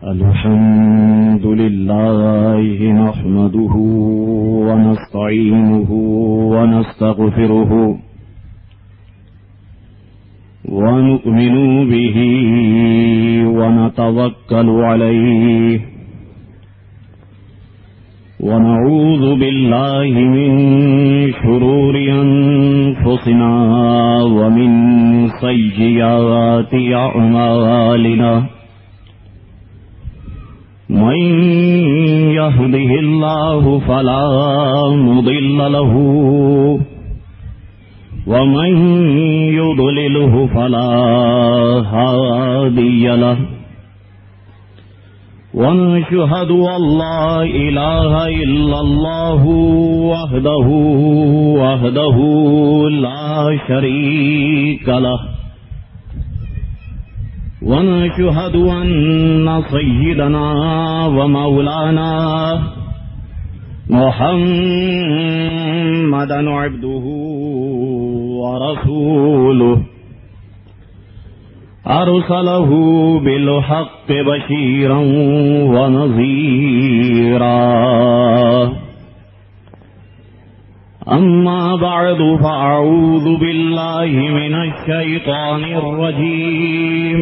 الحمد لله نحمده ونستعينه ونستغفره ونؤمن به ونتوكل عليه ونعوذ بالله من شرور أنفسنا ومن سيئات أعمالنا من يهده الله فلا مضل له ومن يضلله فلا هادي له ونشهد أن لا إله إلا الله وحده لا شريك له ونشهد أن سيدنا ومولانا محمدا عبده ورسوله أرسله بالحق بشيرا ونذيرا أما بعد فأعوذ بالله من الشيطان الرجيم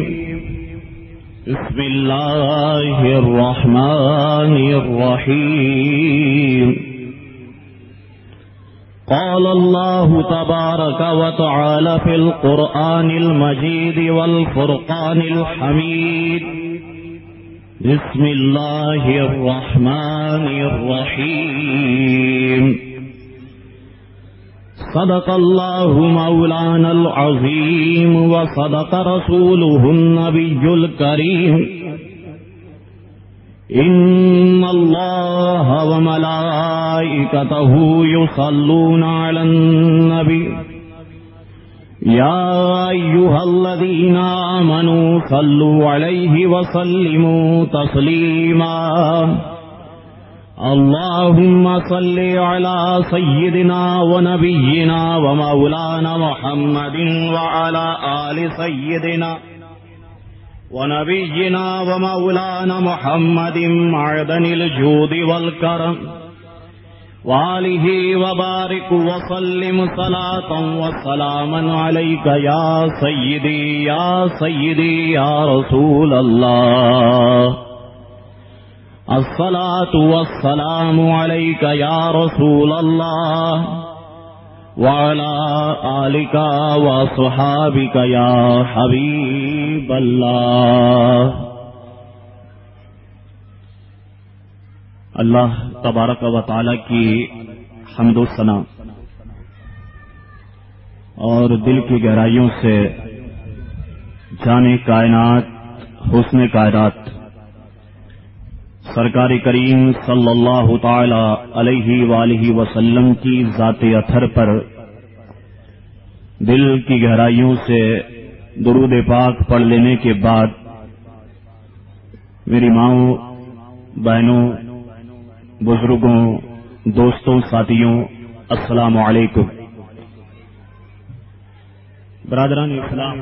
بسم الله الرحمن الرحيم قال الله تبارك وتعالى في القرآن المجيد والفرقان الحميد بسم الله الرحمن الرحيم صدق الله مولانا العظيم وصدق رسوله النبي الكريم إن الله وملائكته يصلون على النبي يا أيها الذين آمنوا صلوا عليه وسلموا تسليما اللهم صل على سيدنا ونبينا ومولانا محمد وعلى آل سيدنا ونبينا ومولانا محمد معدن الجود والكرم وآله وبارك وسلم صلاة وسلاما عليك يا سيدي يا سيدي يا رسول الله الصلاة والسلام عليك يا رسول الله وعلى آلك وصحابك يا حبيب الله. اللہ تبارک و تعالی کی حمد و ثنا اور دل کی گہرائیوں سے جان کائنات حسن کائنات سرکار کریم صلی اللہ تعالی علیہ وآلہ وسلم کی ذات اطہر پر دل کی گہرائیوں سے درود پاک پڑھ لینے کے بعد میری ماؤں، بہنوں، بزرگوں، دوستوں، ساتھیوں، السلام علیکم. برادران اسلام،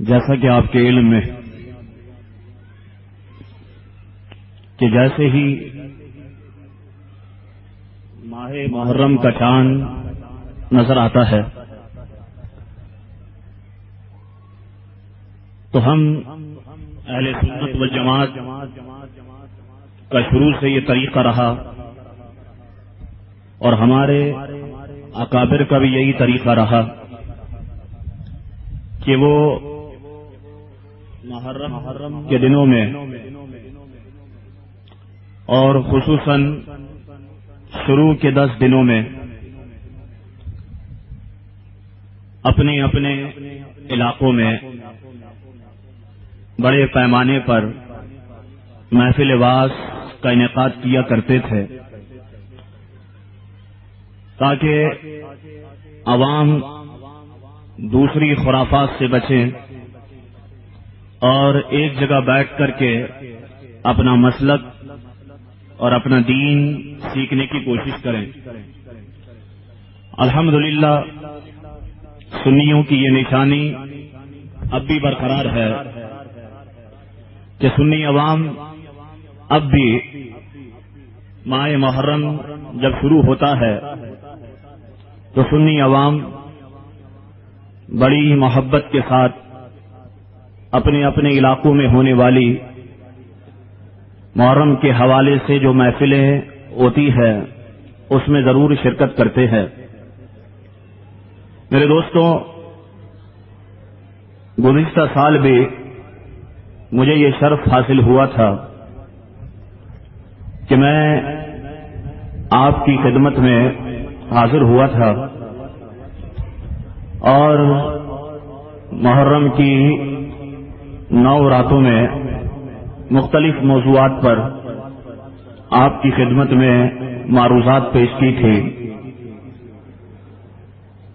جیسا کہ آپ کے علم میں کہ جیسے ہی ماہ محرم کا چاند نظر آتا ہے تو ہم اہل سنت والجماعت کا شروع سے یہ طریقہ رہا اور ہمارے اکابر کا بھی یہی طریقہ رہا کہ وہ محرم کے دنوں میں اور خصوصاً شروع کے 10 دنوں میں اپنے اپنے علاقوں میں بڑے پیمانے پر محفل واعظ کا انعقاد کیا کرتے تھے تاکہ عوام دوسری خرافات سے بچیں اور ایک جگہ بیٹھ کر کے اپنا مسلک اور اپنا دین سیکھنے کی کوشش کریں. الحمدللہ سنیوں کی یہ نشانی اب بھی برقرار ہے کہ سنی عوام اب بھی ماہ محرم جب شروع ہوتا ہے تو سنی عوام بڑی محبت کے ساتھ اپنے اپنے علاقوں میں ہونے والی محرم کے حوالے سے جو محفلیں ہوتی ہے اس میں ضرور شرکت کرتے ہیں۔ میرے دوستوں، گزشتہ سال بھی مجھے یہ شرف حاصل ہوا تھا کہ میں آپ کی خدمت میں حاضر ہوا تھا اور محرم کی 9 راتوں میں مختلف موضوعات پر آپ کی خدمت میں معروضات پیش کی تھی۔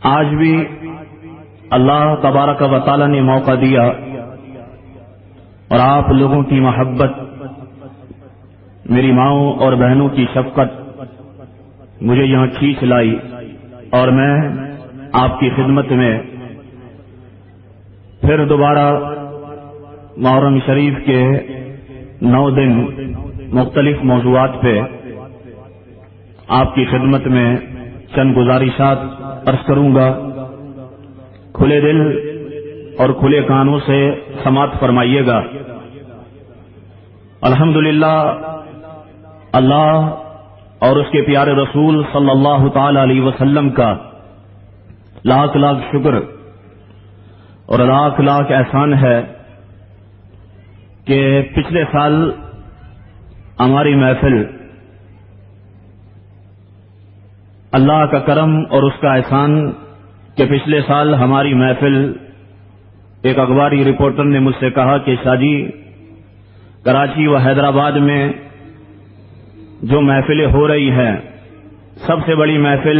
آج بھی اللہ تبارک و تعالی نے موقع دیا اور آپ لوگوں کی محبت، میری ماؤں اور بہنوں کی شفقت مجھے یہاں کھینچ لائی اور میں آپ کی خدمت میں پھر دوبارہ محرم شریف کے 9 دن مختلف موضوعات پہ آپ کی خدمت میں چند گزارشات عرض کروں گا۔ کھلے دل اور کھلے کانوں سے سماعت فرمائیے گا۔ الحمدللہ، اللہ اور اس کے پیارے رسول صلی اللہ تعالی علیہ وسلم کا لاکھ لاکھ شکر اور لاکھ لاکھ احسان ہے کہ پچھلے سال ہماری محفل اللہ کا کرم اور اس کا احسان کہ پچھلے سال ہماری محفل، ایک اخباری رپورٹر نے مجھ سے کہا کہ شاہ جی، کراچی و حیدرآباد میں جو محفلیں ہو رہی ہیں سب سے بڑی محفل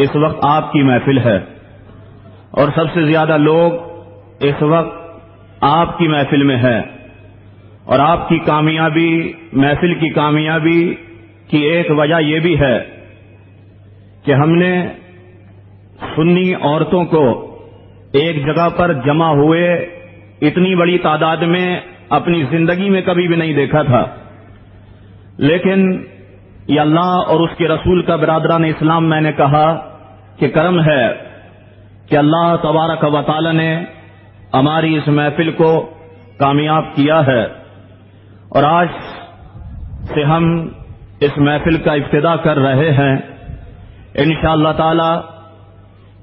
اس وقت آپ کی محفل ہے اور سب سے زیادہ لوگ اس وقت آپ کی محفل میں ہیں، اور آپ کی کامیابی، محفل کی کامیابی کی ایک وجہ یہ بھی ہے کہ ہم نے سنی عورتوں کو ایک جگہ پر جمع ہوئے اتنی بڑی تعداد میں اپنی زندگی میں کبھی بھی نہیں دیکھا تھا، لیکن یہ اللہ اور اس کے رسول کا برادران اسلام میں نے کہا کہ کرم ہے کہ اللہ تبارک و تعالی نے ہماری اس محفل کو کامیاب کیا ہے، اور آج سے ہم اس محفل کا ابتدا کر رہے ہیں۔ انشاءاللہ تعالی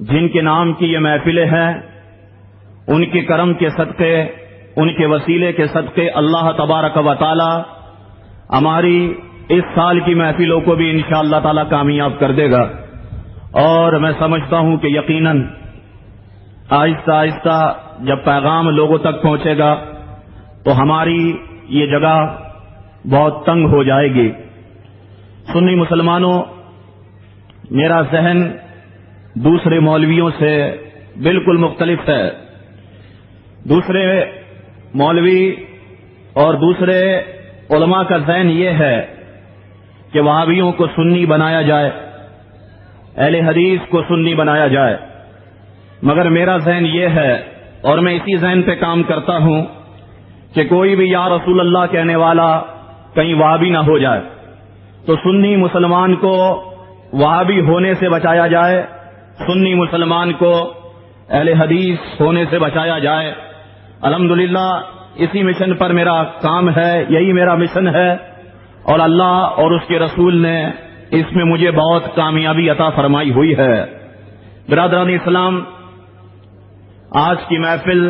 جن کے نام کی یہ محفلیں ہیں ان کے کرم کے صدقے، ان کے وسیلے کے صدقے اللہ تبارک و تعالی ہماری اس سال کی محفلوں کو بھی انشاءاللہ تعالی کامیاب کر دے گا، اور میں سمجھتا ہوں کہ یقیناً آہستہ آہستہ جب پیغام لوگوں تک پہنچے گا تو ہماری یہ جگہ بہت تنگ ہو جائے گی۔ سنی مسلمانوں، میرا ذہن دوسرے مولویوں سے بالکل مختلف ہے۔ دوسرے مولوی اور دوسرے علماء کا ذہن یہ ہے کہ وہابیوں کو سنی بنایا جائے، اہل حدیث کو سنی بنایا جائے، مگر میرا ذہن یہ ہے اور میں اسی ذہن پہ کام کرتا ہوں کہ کوئی بھی یا رسول اللہ کہنے والا کہیں وہابی نہ ہو جائے، تو سنی مسلمان کو وہابی ہونے سے بچایا جائے، سنی مسلمان کو اہل حدیث ہونے سے بچایا جائے۔ الحمدللہ اسی مشن پر میرا کام ہے، یہی میرا مشن ہے، اور اللہ اور اس کے رسول نے اس میں مجھے بہت کامیابی عطا فرمائی ہوئی ہے۔ برادران اسلام، آج کی محفل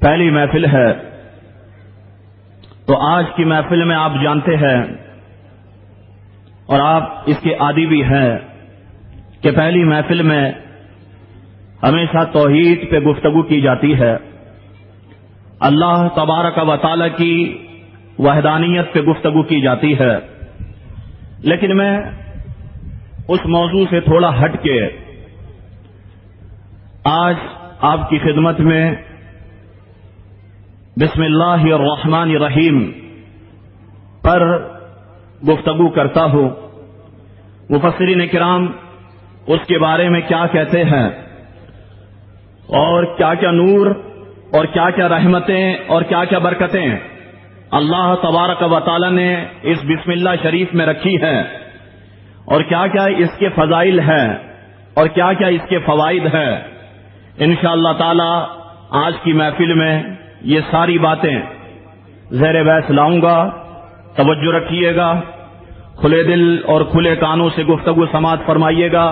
پہلی محفل ہے، تو آج کی محفل میں آپ جانتے ہیں اور آپ اس کے عادی بھی ہیں کہ پہلی محفل میں ہمیشہ توحید پہ گفتگو کی جاتی ہے، اللہ تبارک و تعالی کی وحدانیت پہ گفتگو کی جاتی ہے، لیکن میں اس موضوع سے تھوڑا ہٹ کے آج آپ کی خدمت میں بسم اللہ الرحمن الرحیم پر گفتگو کرتا ہوں۔ مفسرین کرام اس کے بارے میں کیا کہتے ہیں اور کیا کیا نور اور کیا کیا رحمتیں اور کیا کیا برکتیں اللہ تبارک و تعالی نے اس بسم اللہ شریف میں رکھی ہیں، اور کیا کیا اس کے فضائل ہیں اور کیا کیا اس کے فوائد ہیں، انشاءاللہ تعالی آج کی محفل میں یہ ساری باتیں زیر بحث لاؤں گا. توجہ رکھیے گا، کھلے دل اور کھلے کانوں سے گفتگو سماعت فرمائیے گا.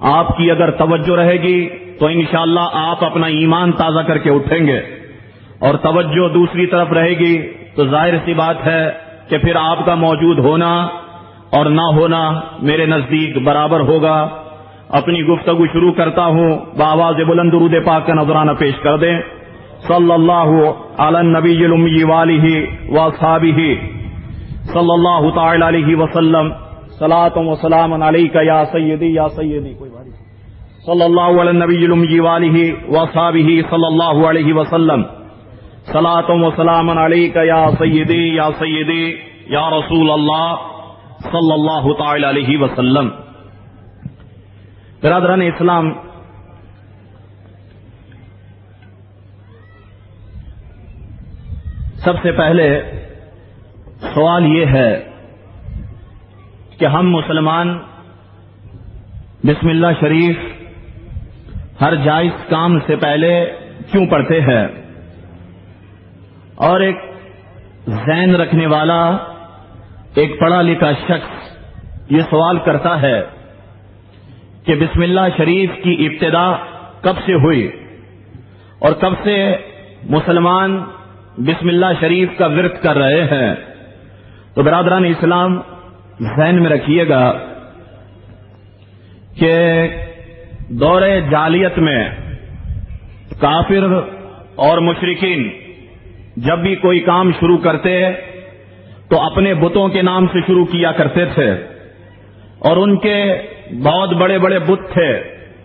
آپ کی اگر توجہ رہے گی تو انشاءاللہ آپ اپنا ایمان تازہ کر کے اٹھیں گے، اور توجہ دوسری طرف رہے گی تو ظاہر سی بات ہے کہ پھر آپ کا موجود ہونا اور نہ ہونا میرے نزدیک برابر ہوگا. اپنی گفتگو شروع کرتا ہوں، بآواز بلند درود پاک کا نذرانہ پیش کر دیں. صلی اللہ علی النبی الامی والہ واصحابہ صلی اللہ تعالی علیہ وسلم. صلاۃ و سلام علیک یا سیدی یا سیدی. کوئی بات نہیں. صلی اللہ علی النبی الامی والہ واصحابہ صلی اللہ علیہ وسلم. صلاۃ و سلام علیک یا سیدی یا سیدی یا رسول اللہ صلی اللہ تعالی علیہ وسلم. برادران اسلام، سب سے پہلے سوال یہ ہے کہ ہم مسلمان بسم اللہ شریف ہر جائز کام سے پہلے کیوں پڑھتے ہیں؟ اور ایک ذہن رکھنے والا، ایک پڑھا لکھا شخص یہ سوال کرتا ہے کہ بسم اللہ شریف کی ابتدا کب سے ہوئی اور کب سے مسلمان بسم اللہ شریف کا ورد کر رہے ہیں؟ تو برادران اسلام ذہن میں رکھیے گا کہ دور جاہلیت میں کافر اور مشرکین جب بھی کوئی کام شروع کرتے تو اپنے بتوں کے نام سے شروع کیا کرتے تھے، اور ان کے بہت بڑے بڑے بت تھے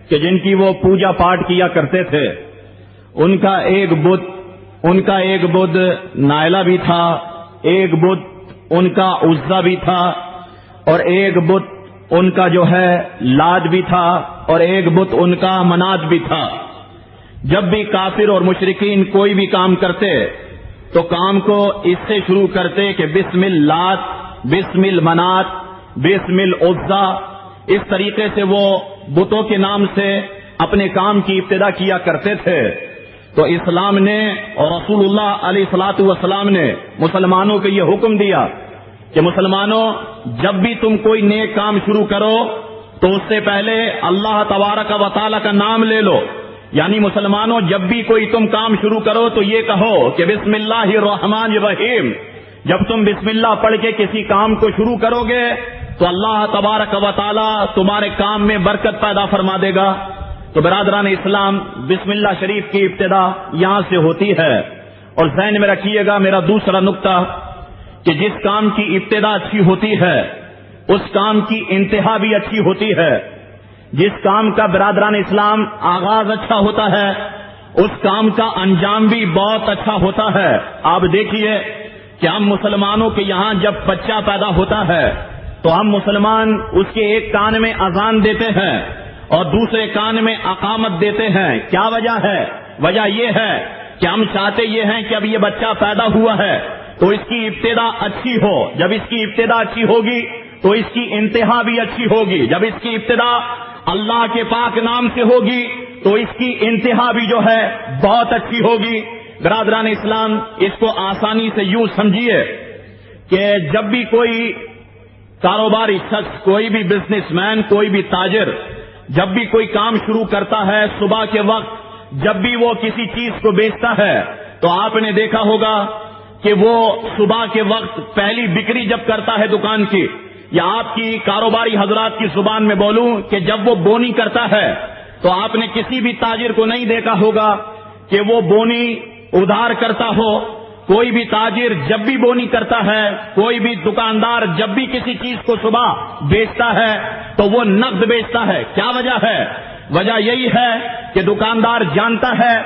کہ جن کی وہ پوجا پاٹ کیا کرتے تھے. ان کا ایک بت نائلہ بھی تھا، ایک بت ان کا عزا بھی تھا، اور ایک بت ان کا جو ہے لات بھی تھا، اور ایک بت ان کا منات بھی تھا. جب بھی کافر اور مشرکین کوئی بھی کام کرتے تو کام کو اس سے شروع کرتے کہ بسم اللات، بسم المنات، بسم العزا. اس طریقے سے وہ بتوں کے نام سے اپنے کام کی ابتدا کیا کرتے تھے. تو اسلام نے اور رسول اللہ علیہ الصلوۃ والسلام نے مسلمانوں کو یہ حکم دیا کہ مسلمانوں، جب بھی تم کوئی نیک کام شروع کرو تو اس سے پہلے اللہ تبارک و تعالی کا نام لے لو. یعنی مسلمانوں، جب بھی کوئی تم کام شروع کرو تو یہ کہو کہ بسم اللہ الرحمن الرحیم. جب تم بسم اللہ پڑھ کے کسی کام کو شروع کرو گے تو اللہ تبارک و تعالی تمہارے کام میں برکت پیدا فرما دے گا. تو برادران اسلام، بسم اللہ شریف کی ابتدا یہاں سے ہوتی ہے. اور ذہن میں رکھیے گا میرا دوسرا نقطہ کہ جس کام کی ابتدا اچھی ہوتی ہے اس کام کی انتہا بھی اچھی ہوتی ہے. جس کام کا برادران اسلام آغاز اچھا ہوتا ہے اس کام کا انجام بھی بہت اچھا ہوتا ہے. آپ دیکھیے کہ ہم مسلمانوں کے یہاں جب بچہ پیدا ہوتا ہے تو ہم مسلمان اس کے ایک کان میں اذان دیتے ہیں اور دوسرے کان میں اقامت دیتے ہیں. کیا وجہ ہے؟ وجہ یہ ہے کہ ہم چاہتے یہ ہیں کہ اب یہ بچہ پیدا ہوا ہے تو اس کی ابتدا اچھی ہو. جب اس کی ابتدا اچھی ہوگی تو اس کی انتہا بھی اچھی ہوگی. جب اس کی ابتدا اللہ کے پاک نام سے ہوگی تو اس کی انتہا بھی جو ہے بہت اچھی ہوگی. برادران اسلام، اس کو آسانی سے یوں سمجھیے کہ جب بھی کوئی کاروباری شخص، کوئی بھی بزنس مین، کوئی بھی تاجر جب بھی کوئی کام شروع کرتا ہے صبح کے وقت، جب بھی وہ کسی چیز کو بیچتا ہے تو آپ نے دیکھا ہوگا کہ وہ صبح کے وقت پہلی بکری جب کرتا ہے دکان کی، یا آپ کی کاروباری حضرات کی زبان میں بولوں کہ جب وہ بونی کرتا ہے تو آپ نے کسی بھی تاجر کو نہیں دیکھا ہوگا کہ وہ بونی ادھار کرتا ہو. کوئی بھی تاجر جب بھی بونی کرتا ہے، کوئی بھی دکاندار جب بھی کسی چیز کو صبح بیچتا ہے تو وہ نقد بیچتا ہے. کیا وجہ ہے؟ وجہ یہی ہے کہ دکاندار جانتا ہے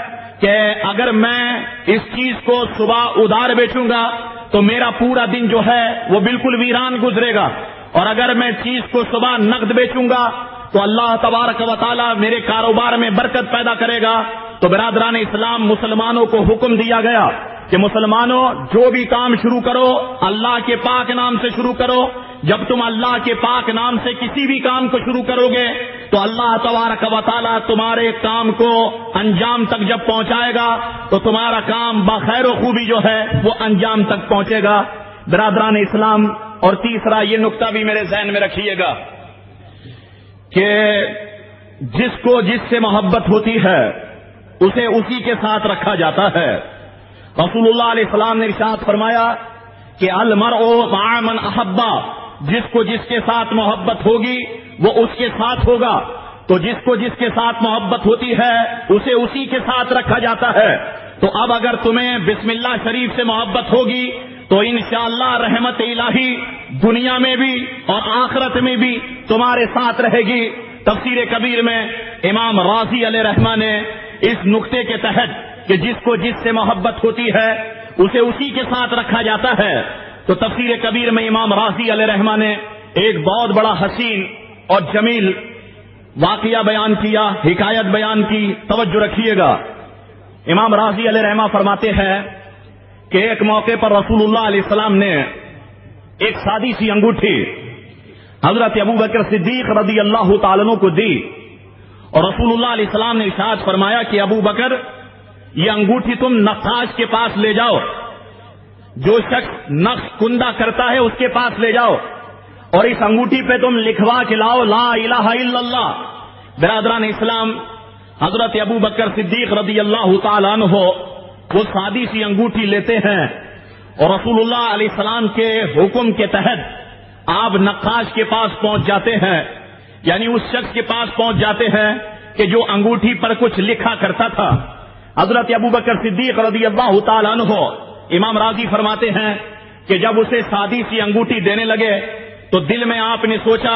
کہ اگر میں اس چیز کو صبح ادھار بیچوں گا تو میرا پورا دن جو ہے وہ بالکل ویران گزرے گا، اور اگر میں چیز کو صبح نقد بیچوں گا تو اللہ تبارک و تعالی میرے کاروبار میں برکت پیدا کرے گا تو برادران اسلام مسلمانوں کو حکم دیا گیا کہ مسلمانوں جو بھی کام شروع کرو اللہ کے پاک نام سے شروع کرو. جب تم اللہ کے پاک نام سے کسی بھی کام کو شروع کرو گے تو اللہ تبارک و تعالی تمہارے کام کو انجام تک جب پہنچائے گا تو تمہارا کام بخیر و خوبی جو ہے وہ انجام تک پہنچے گا. برادران اسلام، اور تیسرا یہ نقطہ بھی میرے ذہن میں رکھیے گا کہ جس کو جس سے محبت ہوتی ہے اسے اسی کے ساتھ رکھا جاتا ہے. رسول اللہ علیہ السلام نے ارشاد فرمایا کہ المرء مع من احبا، جس کو جس کے ساتھ محبت ہوگی وہ اس کے ساتھ ہوگا. تو جس کو جس کے ساتھ محبت ہوتی ہے اسے اسی کے ساتھ رکھا جاتا ہے. تو اب اگر تمہیں بسم اللہ شریف سے محبت ہوگی تو انشاءاللہ رحمت الہی دنیا میں بھی اور آخرت میں بھی تمہارے ساتھ رہے گی. تفسیر کبیر میں امام رازی علیہ رحمہ نے اس نقطے کے تحت کہ جس کو جس سے محبت ہوتی ہے اسے اسی کے ساتھ رکھا جاتا ہے، تو تفسیر کبیر میں امام رازی علیہ رحمہ نے ایک بہت بڑا حسین اور جمیل واقعہ بیان کیا، حکایت بیان کی. توجہ رکھیے گا. امام رازی علیہ رحمہ فرماتے ہیں کہ ایک موقع پر رسول اللہ علیہ السلام نے ایک سادی سی انگوٹھی حضرت ابوبکر صدیق رضی اللہ تعالیٰ عنہ کو دی، اور رسول اللہ علیہ السلام نے ارشاد فرمایا کہ ابوبکر یہ انگوٹھی تم نقاش کے پاس لے جاؤ، جو شخص نقش کندہ کرتا ہے اس کے پاس لے جاؤ، اور اس انگوٹھی پہ تم لکھوا کے لاؤ لا الہ الا اللہ. برادران اسلام، حضرت ابوبکر صدیق رضی اللہ تعالیٰ عنہ وہ سادی سی انگوٹھی لیتے ہیں اور رسول اللہ علیہ السلام کے حکم کے تحت آپ نقاش کے پاس پہنچ جاتے ہیں، یعنی اس شخص کے پاس پہنچ جاتے ہیں کہ جو انگوٹھی پر کچھ لکھا کرتا تھا. حضرت ابوبکر صدیق رضی اللہ تعالیٰ عنہ امام راضی فرماتے ہیں کہ جب اسے سادی سی انگوٹھی دینے لگے تو دل میں آپ نے سوچا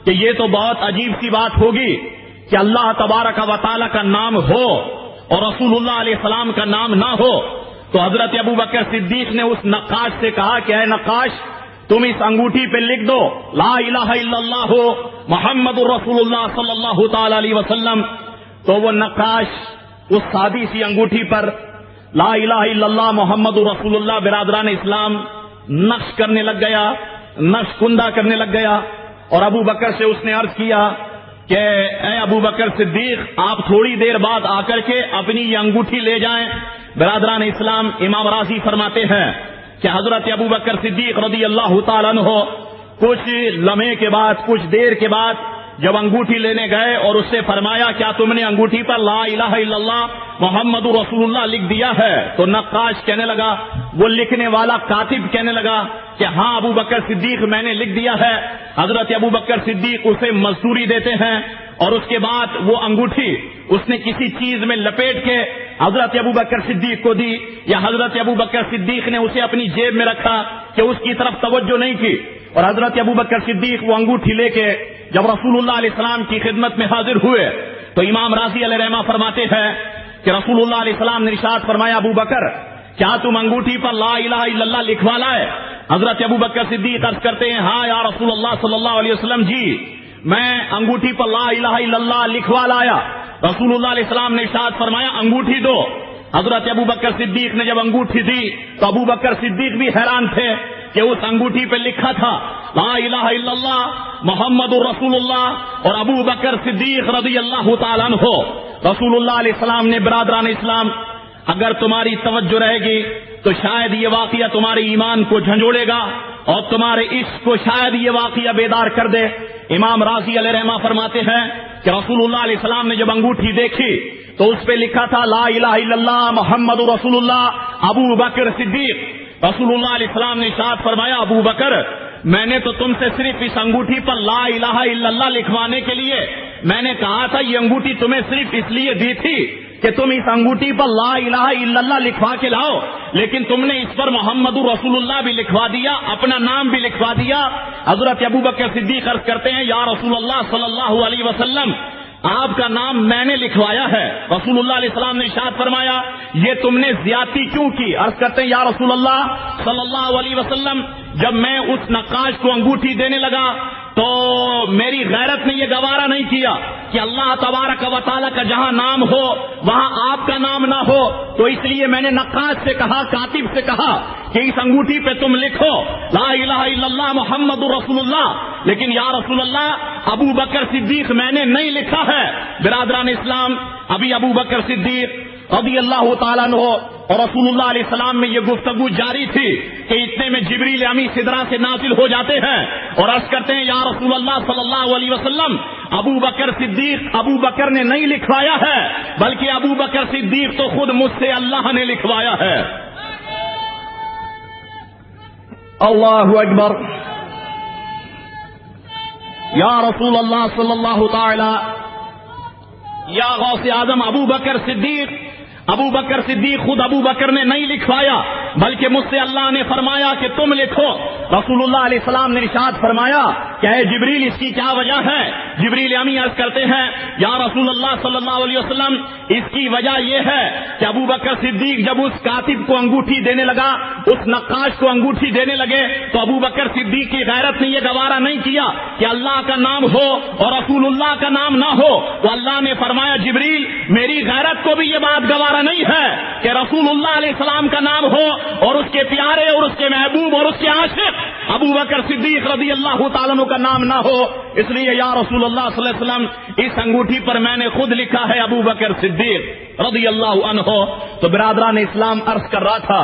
کہ یہ تو بہت عجیب سی بات ہوگی کہ اللہ تبارک و تعالی کا نام ہو اور رسول اللہ علیہ السلام کا نام نہ ہو. تو حضرت ابوبکر صدیق نے اس نقاش سے کہا کہ اے نقاش، تم اس انگوٹھی پہ لکھ دو لا الہ الا اللہ محمد رسول اللہ صلی اللہ تعالی علیہ وسلم. تو وہ نقاش اس سادی سی انگوٹھی پر لا الہ الا اللہ محمد رسول اللہ برادران اسلام نقش کرنے لگ گیا، نقش کندہ کرنے لگ گیا. اور ابوبکر سے اس نے عرض کیا کہ اے ابوبکر صدیق، آپ تھوڑی دیر بعد آ کر کے اپنی یہ انگوٹھی لے جائیں. برادران اسلام، امام راضی فرماتے ہیں کہ حضرت ابوبکر صدیق رضی اللہ تعالیٰ عنہ کچھ لمحے کے بعد، کچھ دیر کے بعد جب انگوٹھی لینے گئے اور اس سے فرمایا کیا تم نے انگوٹھی پر لا الہ الا اللہ محمد رسول اللہ لکھ دیا ہے؟ تو نقاش کہنے لگا، وہ لکھنے والا کاتب کہنے لگا کہ ہاں ابوبکر صدیق میں نے لکھ دیا ہے. حضرت ابوبکر صدیق اسے مزدوری دیتے ہیں اور اس کے بعد وہ انگوٹھی اس نے کسی چیز میں لپیٹ کے حضرت ابوبکر صدیق کو دی، یا حضرت ابوبکر صدیق نے اسے اپنی جیب میں رکھا کہ اس کی طرف توجہ نہیں کی. اور حضرت ابوبکر صدیق وہ انگوٹھی لے کے جب رسول اللہ علیہ السلام کی خدمت میں حاضر ہوئے تو امام راضی علیہ رحمہ فرماتے ہیں کہ رسول اللہ علیہ السلام نے ارشاد فرمایا ابوبکر کیا تم انگوٹھی پر لا الہ الا اللہ لکھوا لائے؟ حضرت ابوبکر صدیق عرض کرتے ہیں ہاں یا رسول اللہ صلی اللہ علیہ وسلم، جی میں انگوٹھی پر لا الہ الا اللہ لکھوا لایا. رسول اللہ علیہ السلام نے ارشاد فرمایا انگوٹھی دو. حضرت ابوبکر صدیق نے جب انگوٹھی دی تو ابوبکر صدیق بھی حیران تھے کہ اس انگوٹھی پہ لکھا تھا لا الہ الا اللہ محمد رسول اللہ اور ابوبکر صدیق رضی اللہ تعالیٰ عنہ. رسول اللہ علیہ السلام نے برادران اسلام اگر تمہاری توجہ رہے گی تو شاید یہ واقعہ تمہارے ایمان کو جھنجھوڑے گا اور تمہارے عشق کو شاید یہ واقعہ بیدار کر دے. امام راضی علیہ رحمہ فرماتے ہیں کہ رسول اللہ علیہ السلام نے جب انگوٹھی دیکھی تو اس پہ لکھا تھا لا الہ الا اللہ محمد رسول اللہ ابو بکر صدیق. رسول اللہ علیہ السلام نے ارشاد فرمایا ابو بکر میں نے تو تم سے صرف اس انگوٹھی پر لا الہ الا اللہ لکھوانے کے لیے میں نے کہا تھا یہ انگوٹھی تمہیں صرف اس لیے دی تھی کہ تم اس انگوٹھی پر لا الہ الا اللہ لکھوا کے لاؤ، لیکن تم نے اس پر محمد رسول اللہ بھی لکھوا دیا، اپنا نام بھی لکھوا دیا. حضرت ابوبکر صدیق عرض کرتے ہیں یا رسول اللہ صلی اللہ علیہ وسلم آپ کا نام میں نے لکھوایا ہے. رسول اللہ علیہ السلام نے ارشاد فرمایا یہ تم نے زیادتی کیوں کی؟ عرض کرتے ہیں یا رسول اللہ صلی اللہ علیہ وسلم جب میں اس نقاش کو انگوٹھی دینے لگا تو میری غیرت نے یہ گوارا نہیں کیا کہ اللہ تبارک و تعالیٰ کا جہاں نام ہو وہاں آپ کا نام نہ ہو، تو اس لیے میں نے نقاش سے کہا، کاتب سے کہا کہ اس انگوٹھی پہ تم لکھو لا الہ الا اللہ محمد رسول اللہ، لیکن یا رسول اللہ ابو بکر صدیق میں نے نہیں لکھا ہے۔ برادران اسلام، ابھی ابو بکر صدیق رضی اللہ تعالیٰ عنہ اور رسول اللہ علیہ السلام میں یہ گفتگو جاری تھی کہ اتنے میں جبریل امی سدرا سے نازل ہو جاتے ہیں اور عرض کرتے ہیں یا رسول اللہ صلی اللہ علیہ وسلم ابو بکر صدیق، ابو بکر نے نہیں لکھوایا ہے بلکہ ابو بکر صدیق تو خود مجھ سے اللہ نے لکھوایا ہے۔ اللہ اکبر۔ یا رسول اللہ صلی اللہ تعالی یا غوث اعظم ابو بکر صدیق، ابو بکر صدیق خود ابو بکر نے نہیں لکھوایا بلکہ مجھ سے اللہ نے فرمایا کہ تم لکھو۔ رسول اللہ علیہ السلام نے ارشاد فرمایا کہ اے جبریل اس کی کیا وجہ ہے؟ جبریل امی عرض کرتے ہیں یا رسول اللہ صلی اللہ علیہ وسلم اس کی وجہ یہ ہے کہ ابو بکر صدیق جب اس کاتب کو انگوٹھی دینے لگا، اس نقاش کو انگوٹھی دینے لگے، تو ابو بکر صدیق کی غیرت نے یہ گوارا نہیں کیا کہ اللہ کا نام ہو اور رسول اللہ کا نام نہ ہو، تو اللہ نے فرمایا جبریل میری غیرت کو بھی یہ بات گوارا نہیں ہے کہ رسول اللہ علیہ السلام کا نام ہو اور اس کے پیارے اور اس کے محبوب اور اس کے عاشق ابو بکر صدیق رضی اللہ تعالیٰ عنہ کا نام نہ ہو، اس لیے یا رسول اللہ صلی اللہ علیہ وسلم اس انگوٹھی پر میں نے خود لکھا ہے ابو بکر صدیق رضی اللہ عنہ۔ تو برادران اسلام عرض کر رہا تھا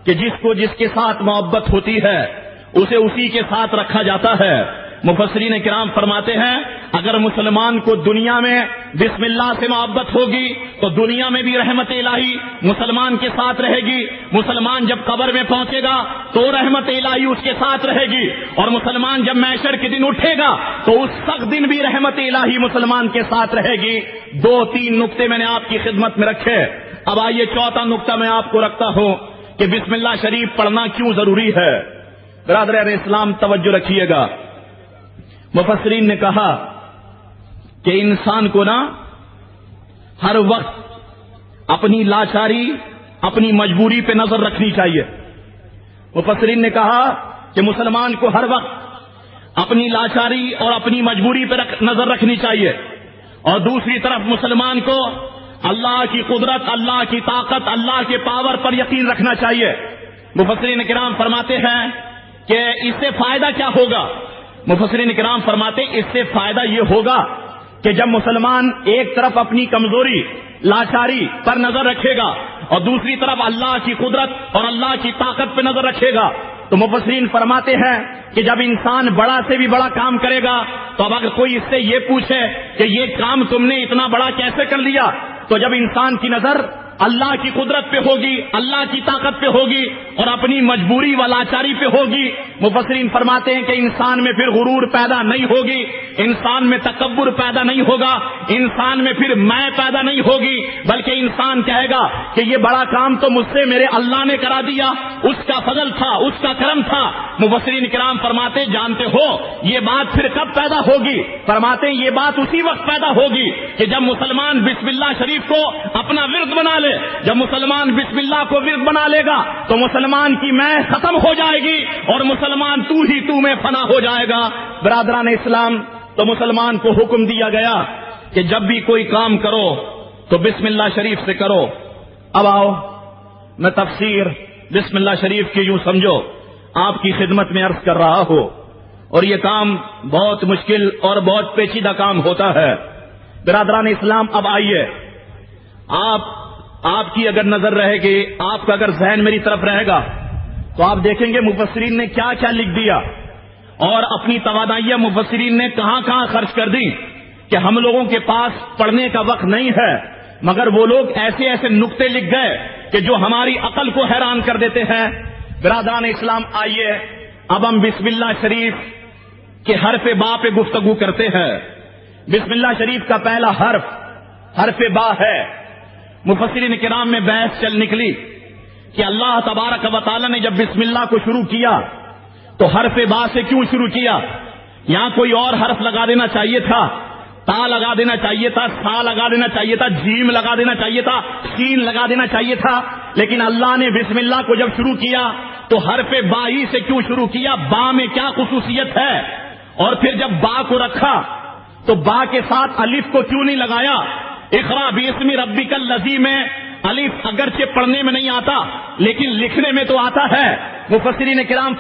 کہ جس کو جس کے ساتھ محبت ہوتی ہے اسے اسی کے ساتھ رکھا جاتا ہے۔ مفسرین کرام فرماتے ہیں اگر مسلمان کو دنیا میں بسم اللہ سے محبت ہوگی تو دنیا میں بھی رحمت الہی مسلمان کے ساتھ رہے گی، مسلمان جب قبر میں پہنچے گا تو رحمت الہی اس کے ساتھ رہے گی، اور مسلمان جب محشر کے دن اٹھے گا تو اس سخت دن بھی رحمت الہی مسلمان کے ساتھ رہے گی۔ دو تین نقطے میں نے آپ کی خدمت میں رکھے، اب آئیے چوتھا نقطہ میں آپ کو رکھتا ہوں کہ بسم اللہ شریف پڑھنا کیوں ضروری ہے۔ برادران اسلام توجہ رکھیے گا، مفسرین نے کہا کہ انسان کو نا ہر وقت اپنی لاچاری، اپنی مجبوری پہ نظر رکھنی چاہیے۔ مفسرین نے کہا کہ مسلمان کو ہر وقت اپنی لاچاری اور اپنی مجبوری پہ نظر رکھنی چاہیے، اور دوسری طرف مسلمان کو اللہ کی قدرت، اللہ کی طاقت، اللہ کے پاور پر یقین رکھنا چاہیے۔ مفسرین کرام فرماتے ہیں کہ اس سے فائدہ کیا ہوگا؟ مفسرین کرام فرماتے اس سے فائدہ یہ ہوگا کہ جب مسلمان ایک طرف اپنی کمزوری، لاچاری پر نظر رکھے گا اور دوسری طرف اللہ کی قدرت اور اللہ کی طاقت پہ نظر رکھے گا، تو مفسرین فرماتے ہیں کہ جب انسان بڑا سے بھی بڑا کام کرے گا تو اب اگر کوئی اس سے یہ پوچھے کہ یہ کام تم نے اتنا بڑا کیسے کر لیا، تو جب انسان کی نظر اللہ کی قدرت پہ ہوگی، اللہ کی طاقت پہ ہوگی اور اپنی مجبوری و لاچاری پہ ہوگی، مفسرین فرماتے ہیں کہ انسان میں پھر غرور پیدا نہیں ہوگی، انسان میں تکبر پیدا نہیں ہوگا، انسان میں پھر میں پیدا نہیں ہوگی، بلکہ انسان کہے گا کہ یہ بڑا کام تو مجھ سے میرے اللہ نے کرا دیا، اس کا فضل تھا، اس کا کرم تھا۔ مفسرین کرام فرماتے جانتے ہو یہ بات پھر کب پیدا ہوگی؟ فرماتے ہیں یہ بات اسی وقت پیدا ہوگی کہ جب مسلمان بسم اللہ شریف کو اپنا ورد بنا لے۔ جب مسلمان بسم اللہ کو ورد بنا لے گا تو مسلمان کی میں ختم ہو جائے گی اور مسلمان تو ہی تو میں فنا ہو جائے گا۔ برادران اسلام، تو مسلمان کو حکم دیا گیا کہ جب بھی کوئی کام کرو تو بسم اللہ شریف سے کرو۔ اب آؤ میں تفسیر بسم اللہ شریف کی یوں سمجھو آپ کی خدمت میں عرض کر رہا ہوں، اور یہ کام بہت مشکل اور بہت پیچیدہ کام ہوتا ہے۔ برادران اسلام، اب آئیے آپ کی اگر نظر رہے گی، آپ کا اگر ذہن میری طرف رہے گا تو آپ دیکھیں گے مفسرین نے کیا کیا لکھ دیا اور اپنی توانائیاں مفسرین نے کہاں کہاں خرچ کر دی کہ ہم لوگوں کے پاس پڑھنے کا وقت نہیں ہے، مگر وہ لوگ ایسے ایسے نقطے لکھ گئے کہ جو ہماری عقل کو حیران کر دیتے ہیں۔ برادران اسلام، آئیے اب ہم بسم اللہ شریف کے حرف با پہ گفتگو کرتے ہیں۔ بسم اللہ شریف کا پہلا حرف با ہے۔ مفسرین کرام میں بحث چل نکلی کہ اللہ تبارک و تعالی نے جب بسم اللہ کو شروع کیا تو حرف با سے کیوں شروع کیا؟ یہاں کوئی اور حرف لگا دینا چاہیے تھا، تا لگا دینا چاہیے تھا، سا لگا دینا چاہیے تھا، جیم لگا دینا چاہیے تھا، سین لگا دینا چاہیے تھا، لیکن اللہ نے بسم اللہ کو جب شروع کیا تو حرف با ہی سے کیوں شروع کیا؟ با میں کیا خصوصیت ہے؟ اور پھر جب با کو رکھا تو با کے ساتھ الف کو کیوں نہیں لگایا؟ اقرا باسم ربک الذی میں الف اگرچہ پڑھنے میں نہیں آتا لیکن لکھنے میں تو آتا ہے. مفسرین کرام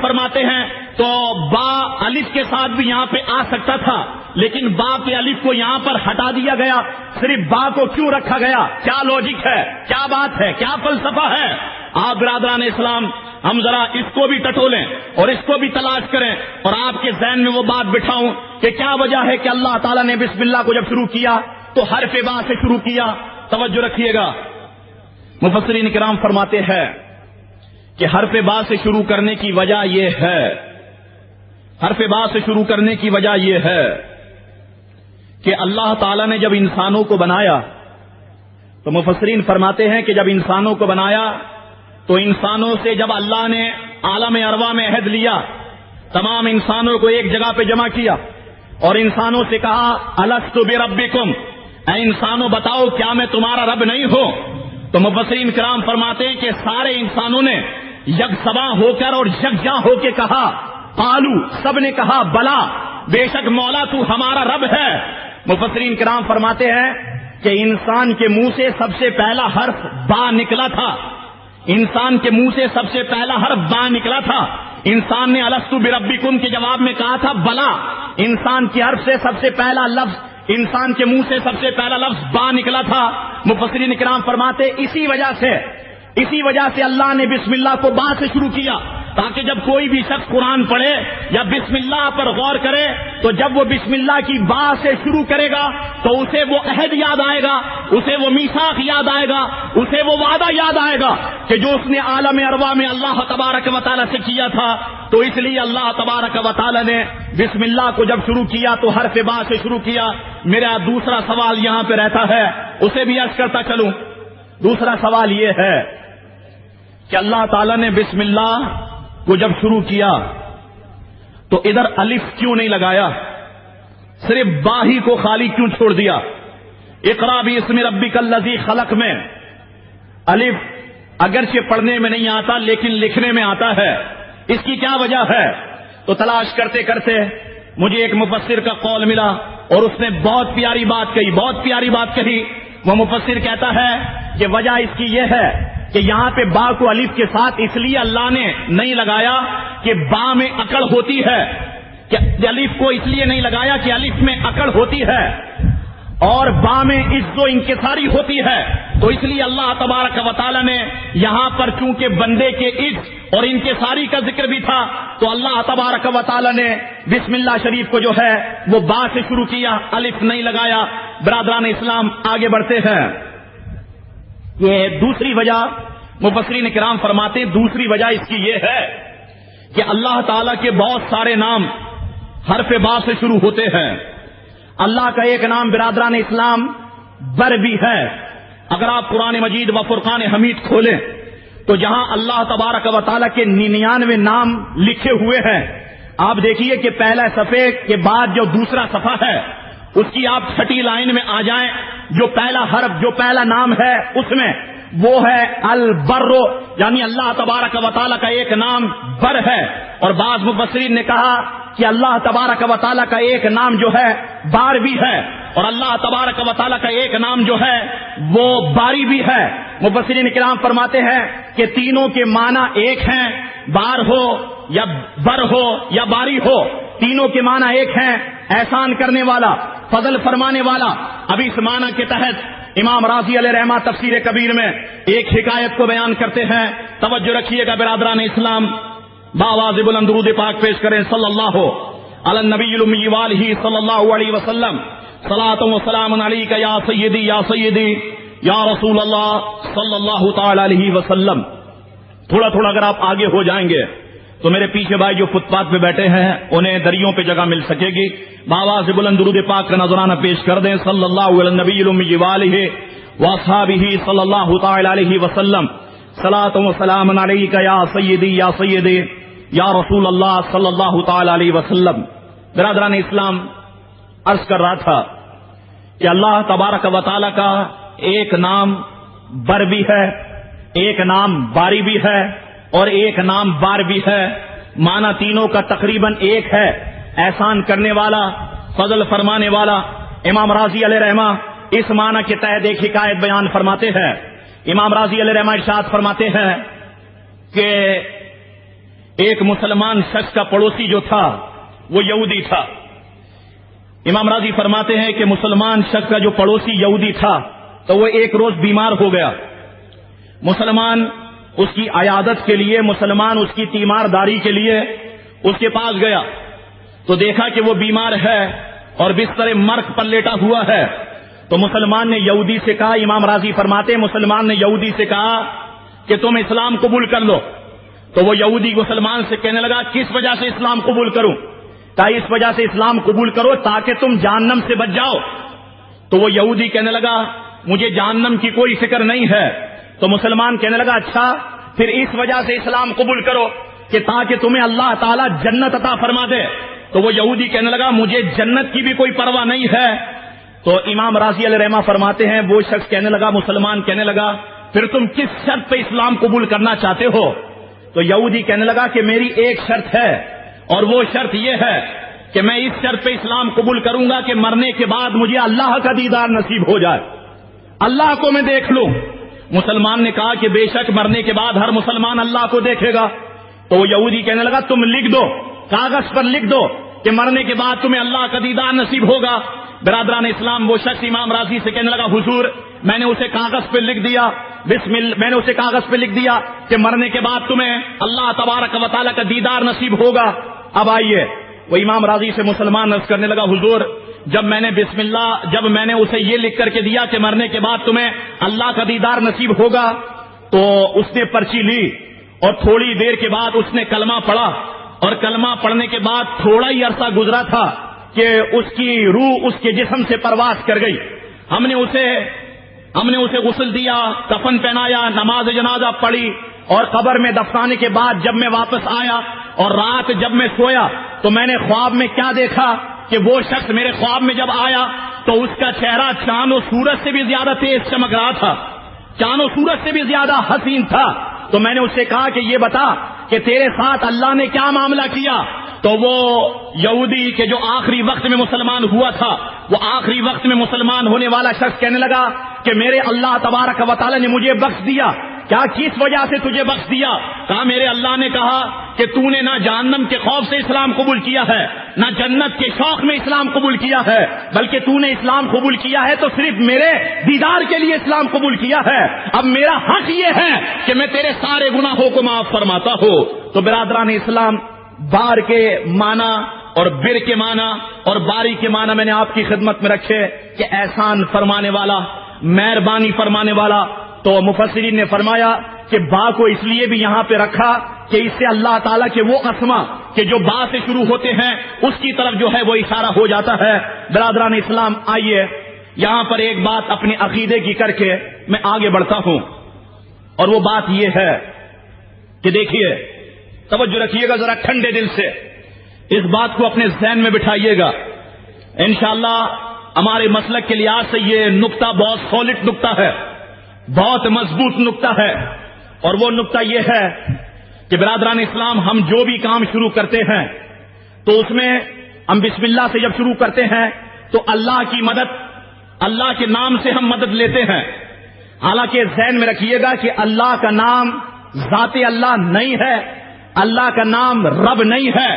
فرماتے ہیں تو با الف کے ساتھ بھی یہاں پہ آ سکتا تھا لیکن با کے الف کو یہاں پر ہٹا دیا گیا. صرف با کو کیوں رکھا گیا؟ کیا لوجک ہے، کیا بات ہے، کیا فلسفہ ہے؟ آپ برادران اسلام ہم ذرا اس کو بھی ٹٹولیں اور اس کو بھی تلاش کریں اور آپ کے ذہن میں وہ بات بٹھاؤں کہ کیا وجہ ہے کہ اللہ تعالیٰ نے بسم اللہ کو جب شروع کیا تو حرف با سے شروع کیا. توجہ رکھیے گا. مفسرین کرام فرماتے ہیں کہ حرف با سے شروع کرنے کی وجہ یہ ہے، حرف با سے شروع کرنے کی وجہ یہ ہے کہ اللہ تعالیٰ نے جب انسانوں کو بنایا تو مفسرین فرماتے ہیں کہ جب انسانوں کو بنایا تو انسانوں سے جب اللہ نے عالم ارواح میں عہد لیا، تمام انسانوں کو ایک جگہ پہ جمع کیا اور انسانوں سے کہا الست بربکم، اے انسانوں بتاؤ کیا میں تمہارا رب نہیں ہوں؟ تو مفسرین کرام فرماتے ہیں کہ سارے انسانوں نے یکسباں ہو کر اور یکجاں ہو کے کہا قالو، سب نے کہا بلا، بے شک مولا تو ہمارا رب ہے. مفسرین کرام فرماتے ہیں کہ انسان کے منہ سے سب سے پہلا حرف با نکلا تھا. انسان کے منہ سے سب سے پہلا حرف با نکلا تھا. انسان نے الست بربکم کے جواب میں کہا تھا بلا. انسان کے حرف سے سب سے پہلا لفظ، انسان کے منہ سے سب سے پہلا لفظ با نکلا تھا. مفسرین کرام فرماتے اسی وجہ سے اللہ نے بسم اللہ کو با سے شروع کیا تاکہ جب کوئی بھی شخص قرآن پڑھے یا بسم اللہ پر غور کرے تو جب وہ بسم اللہ کی با سے شروع کرے گا تو اسے وہ عہد یاد آئے گا، اسے وہ میثاق یاد آئے گا، اسے وہ وعدہ یاد آئے گا کہ جو اس نے عالم ارواح میں اللہ تبارک و تعالیٰ سے کیا تھا. تو اس لیے اللہ تبارک و تعالیٰ نے بسم اللہ کو جب شروع کیا تو حرف با سے شروع کیا. میرا دوسرا سوال یہاں پہ رہتا ہے، اسے بھی عرض کرتا چلوں. دوسرا سوال یہ ہے کہ اللہ تعالیٰ نے بسم اللہ کو جب شروع کیا تو ادھر الف کیوں نہیں لگایا؟ صرف با ہی کو خالی کیوں چھوڑ دیا؟ اقرا باسم ربک الذی خلق میں الف اگرچہ پڑھنے میں نہیں آتا لیکن لکھنے میں آتا ہے. اس کی کیا وجہ ہے؟ تو تلاش کرتے کرتے مجھے ایک مفسر کا قول ملا اور اس نے بہت پیاری بات کہی. وہ مفسر کہتا ہے کہ وجہ اس کی یہ ہے کہ یہاں پہ با کو الف کے ساتھ اس لیے اللہ نے نہیں لگایا کہ با میں اکڑ ہوتی ہے، کہ الف کو اس لیے نہیں لگایا کہ الف میں اکڑ ہوتی ہے اور با میں عز و انکساری ہوتی ہے. تو اس لیے اللہ تبارک و تعالی نے یہاں پر چونکہ بندے کے عز اور انکساری کا ذکر بھی تھا تو اللہ تبارک و تعالی نے بسم اللہ شریف کو جو ہے وہ با سے شروع کیا، الف نہیں لگایا. برادران اسلام آگے بڑھتے ہیں. یہ دوسری وجہ مفسرین کرام فرماتے ہیں، دوسری وجہ اس کی یہ ہے کہ اللہ تعالیٰ کے بہت سارے نام حرف با سے شروع ہوتے ہیں. اللہ کا ایک نام برادران اسلام بر بھی ہے. اگر آپ قرآن مجید و فرقان حمید کھولیں تو جہاں اللہ تبارک و تعالیٰ کے 99 نام لکھے ہوئے ہیں آپ دیکھیے کہ پہلا صفحے کے بعد جو دوسرا صفحہ ہے اس کی آپ چھٹی لائن میں آ جائیں، جو پہلا حرف جو پہلا نام ہے اس میں وہ ہے البر، یعنی اللہ تبارک و تعالیٰ کا ایک نام بر ہے. اور بعض مفسرین نے کہا کہ اللہ تبارک و تعالیٰ کا ایک نام جو ہے بار بھی ہے اور اللہ تبارک و تعالیٰ کا ایک نام جو ہے وہ باری بھی ہے. مفسرین کرام فرماتے ہیں کہ تینوں کے معنی ایک ہیں، بار ہو یا بر ہو یا باری ہو، تینوں کے معنی ایک ہیں، احسان کرنے والا، فضل فرمانے والا. ابھی اس معنی کے تحت امام راضی علیہ رحمہ تفسیر کبیر میں ایک حکایت کو بیان کرتے ہیں. توجہ رکھیے گا برادران اسلام. باواز بلند درود پاک پیش کریں صلی اللہ علی النبی الامی والہ صلی اللہ علیہ وسلم. صلاۃ و سلام علیک یا سیدی یا رسول اللہ صلی اللہ تعالی علیہ وسلم. تھوڑا اگر آپ آگے ہو جائیں گے تو میرے پیچھے بھائی جو فٹ پاتھ پہ بیٹھے ہیں انہیں دریوں پہ جگہ مل سکے گی. باواز بلند درود پاک کا نذرانہ پیش کر دیں صلی اللہ علی النبی الامی والہ واصحابہ صلی اللہ تعالی علیہ وسلم. صلاۃ و سلام علیک یا سیدی یا رسول اللہ صلی اللہ تعالی علیہ وسلم. برادران اسلام عرض کر رہا تھا کہ اللہ تبارک و تعالی کا ایک نام بر بھی ہے، ایک نام باری بھی ہے اور ایک نام بار بھی ہے. معنی تینوں کا تقریباً ایک ہے. احسان کرنے والا، فضل فرمانے والا۔ امام راضی علیہ رحمہ اس معنی کے تحت ایک حکایت بیان فرماتے ہیں۔ امام راضی علیہ رحمہ ارشاد فرماتے ہیں کہ ایک مسلمان شخص کا پڑوسی جو تھا وہ یہودی تھا۔ امام راضی فرماتے ہیں کہ مسلمان شخص کا جو پڑوسی یہودی تھا تو وہ ایک روز بیمار ہو گیا۔ مسلمان اس کی عیادت کے لیے، مسلمان اس کی تیمارداری کے لیے اس کے پاس گیا تو دیکھا کہ وہ بیمار ہے اور بستر مرگ پر لیٹا ہوا ہے۔ تو مسلمان نے یہودی سے کہا، امام راضی فرماتے ہیں مسلمان نے یہودی سے کہا کہ تم اسلام قبول کر لو۔ تو وہ یہودی مسلمان سے کہنے لگا کس وجہ سے اسلام قبول کروں؟ کہا اس وجہ سے اسلام قبول کرو تاکہ تم جہنم سے بچ جاؤ۔ تو وہ یہودی کہنے لگا مجھے جہنم کی کوئی فکر نہیں ہے۔ تو مسلمان کہنے لگا اچھا پھر اس وجہ سے اسلام قبول کرو کہ تاکہ تمہیں اللہ تعالیٰ جنت عطا فرما دے۔ تو وہ یہودی کہنے لگا مجھے جنت کی بھی کوئی پرواہ نہیں ہے۔ تو امام راضی علیہ رحمہ فرماتے ہیں وہ شخص کہنے لگا، مسلمان کہنے لگا پھر تم کس شرط پہ اسلام قبول کرنا چاہتے ہو؟ تو یہودی کہنے لگا کہ میری ایک شرط ہے اور وہ شرط یہ ہے کہ میں اس شرط پہ اسلام قبول کروں گا کہ مرنے کے بعد مجھے اللہ کا دیدار نصیب ہو جائے، اللہ کو میں دیکھ لوں۔ مسلمان نے کہا کہ بے شک مرنے کے بعد ہر مسلمان اللہ کو دیکھے گا۔ تو وہ یہودی کہنے لگا تم لکھ دو، کاغذ پر لکھ دو کہ مرنے کے بعد تمہیں اللہ کا دیدار نصیب ہوگا۔ برادران اسلام وہ شخص امام راضی سے کہنے لگا حضور میں نے اسے کاغذ پہ لکھ دیا، میں نے اسے کاغذ پہ لکھ دیا کہ مرنے کے بعد تمہیں اللہ تبارک و تعالیٰ کا دیدار نصیب ہوگا۔ اب آئیے وہ امام راضی سے مسلمان عرض کرنے لگا حضور جب میں نے اسے یہ لکھ کر کے دیا کہ مرنے کے بعد تمہیں اللہ کا دیدار نصیب ہوگا تو اس نے پرچی لی اور تھوڑی دیر کے بعد اس نے کلمہ پڑھا، اور کلمہ پڑھنے کے بعد تھوڑا ہی عرصہ گزرا تھا کہ اس کی روح اس کے جسم سے پرواز کر گئی۔ ہم نے اسے غسل دیا، کفن پہنایا، نماز جنازہ پڑھی اور قبر میں دفنانے کے بعد جب میں واپس آیا اور رات جب میں سویا تو میں نے خواب میں کیا دیکھا کہ وہ شخص میرے خواب میں جب آیا تو اس کا چہرہ چاند و سورج سے بھی زیادہ تیز چمک رہا تھا، چاند و سورج سے بھی زیادہ حسین تھا۔ تو میں نے اس سے کہا کہ یہ بتا کہ تیرے ساتھ اللہ نے کیا معاملہ کیا؟ تو وہ یہودی کے جو آخری وقت میں مسلمان ہوا تھا، وہ آخری وقت میں مسلمان ہونے والا شخص کہنے لگا کہ میرے اللہ تبارک و تعالی نے مجھے بخش دیا۔ کیا کس وجہ سے تجھے بخش دیا؟ کہا میرے اللہ نے کہا کہ تو نے نہ جہنم کے خوف سے اسلام قبول کیا ہے، نہ جنت کے شوق میں اسلام قبول کیا ہے، بلکہ تو نے اسلام قبول کیا ہے تو صرف میرے دیدار کے لیے اسلام قبول کیا ہے۔ اب میرا حق یہ ہے کہ میں تیرے سارے گناہوں کو معاف فرماتا ہوں۔ تو برادران اسلام بار کے معنی اور بر کے معنی اور باری کے معنی میں نے آپ کی خدمت میں رکھے کہ احسان فرمانے والا، مہربانی فرمانے والا۔ تو مفسرین نے فرمایا کہ با کو اس لیے بھی یہاں پہ رکھا کہ اس سے اللہ تعالیٰ کے وہ اسما کہ جو با سے شروع ہوتے ہیں اس کی طرف جو ہے وہ اشارہ ہو جاتا ہے۔ برادران اسلام آئیے یہاں پر ایک بات اپنے عقیدے کی کر کے میں آگے بڑھتا ہوں، اور وہ بات یہ ہے کہ دیکھیے توجہ رکھیے گا ذرا ٹھنڈے دل سے، اس بات کو اپنے ذہن میں بٹھائیے گا۔ انشاءاللہ ہمارے مسلک کے لحاظ سے یہ نقطہ بہت سالڈ نقطہ ہے، بہت مضبوط نقطہ ہے، اور وہ نقطہ یہ ہے کہ برادران اسلام ہم جو بھی کام شروع کرتے ہیں تو اس میں ہم بسم اللہ سے جب شروع کرتے ہیں تو اللہ کی مدد، اللہ کے نام سے ہم مدد لیتے ہیں۔ حالانکہ ذہن میں رکھیے گا کہ اللہ کا نام ذات اللہ نہیں ہے، اللہ کا نام رب نہیں ہے،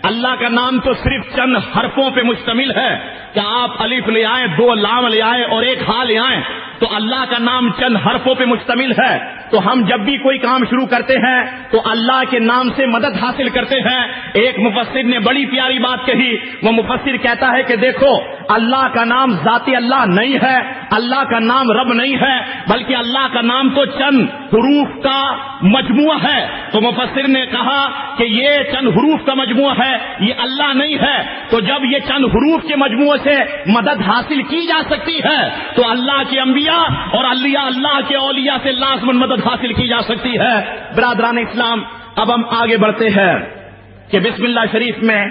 اللہ کا نام تو صرف چند حرفوں پہ مشتمل ہے کہ آپ الف لے آئیں، دو لام لے آئیں اور ایک ہا لے آئیں، تو اللہ کا نام چند حرفوں پہ مشتمل ہے۔ تو ہم جب بھی کوئی کام شروع کرتے ہیں تو اللہ کے نام سے مدد حاصل کرتے ہیں۔ ایک مفسر نے بڑی پیاری بات کہی، وہ مفسر کہتا ہے کہ دیکھو اللہ کا نام ذات اللہ نہیں ہے، اللہ کا نام رب نہیں ہے، بلکہ اللہ کا نام تو چند حروف کا مجموعہ ہے۔ تو مفسر نے کہا کہ یہ چند حروف کا مجموعہ ہے، یہ اللہ نہیں ہے۔ تو جب یہ چند حروف کے مجموعے سے مدد حاصل کی جا سکتی ہے تو اللہ کے انبیاء اور اللہ کے اولیاء سے لازماً مدد حاصل کی جا سکتی ہے۔ برادران اسلام اب ہم آگے بڑھتے ہیں کہ بسم اللہ شریف میں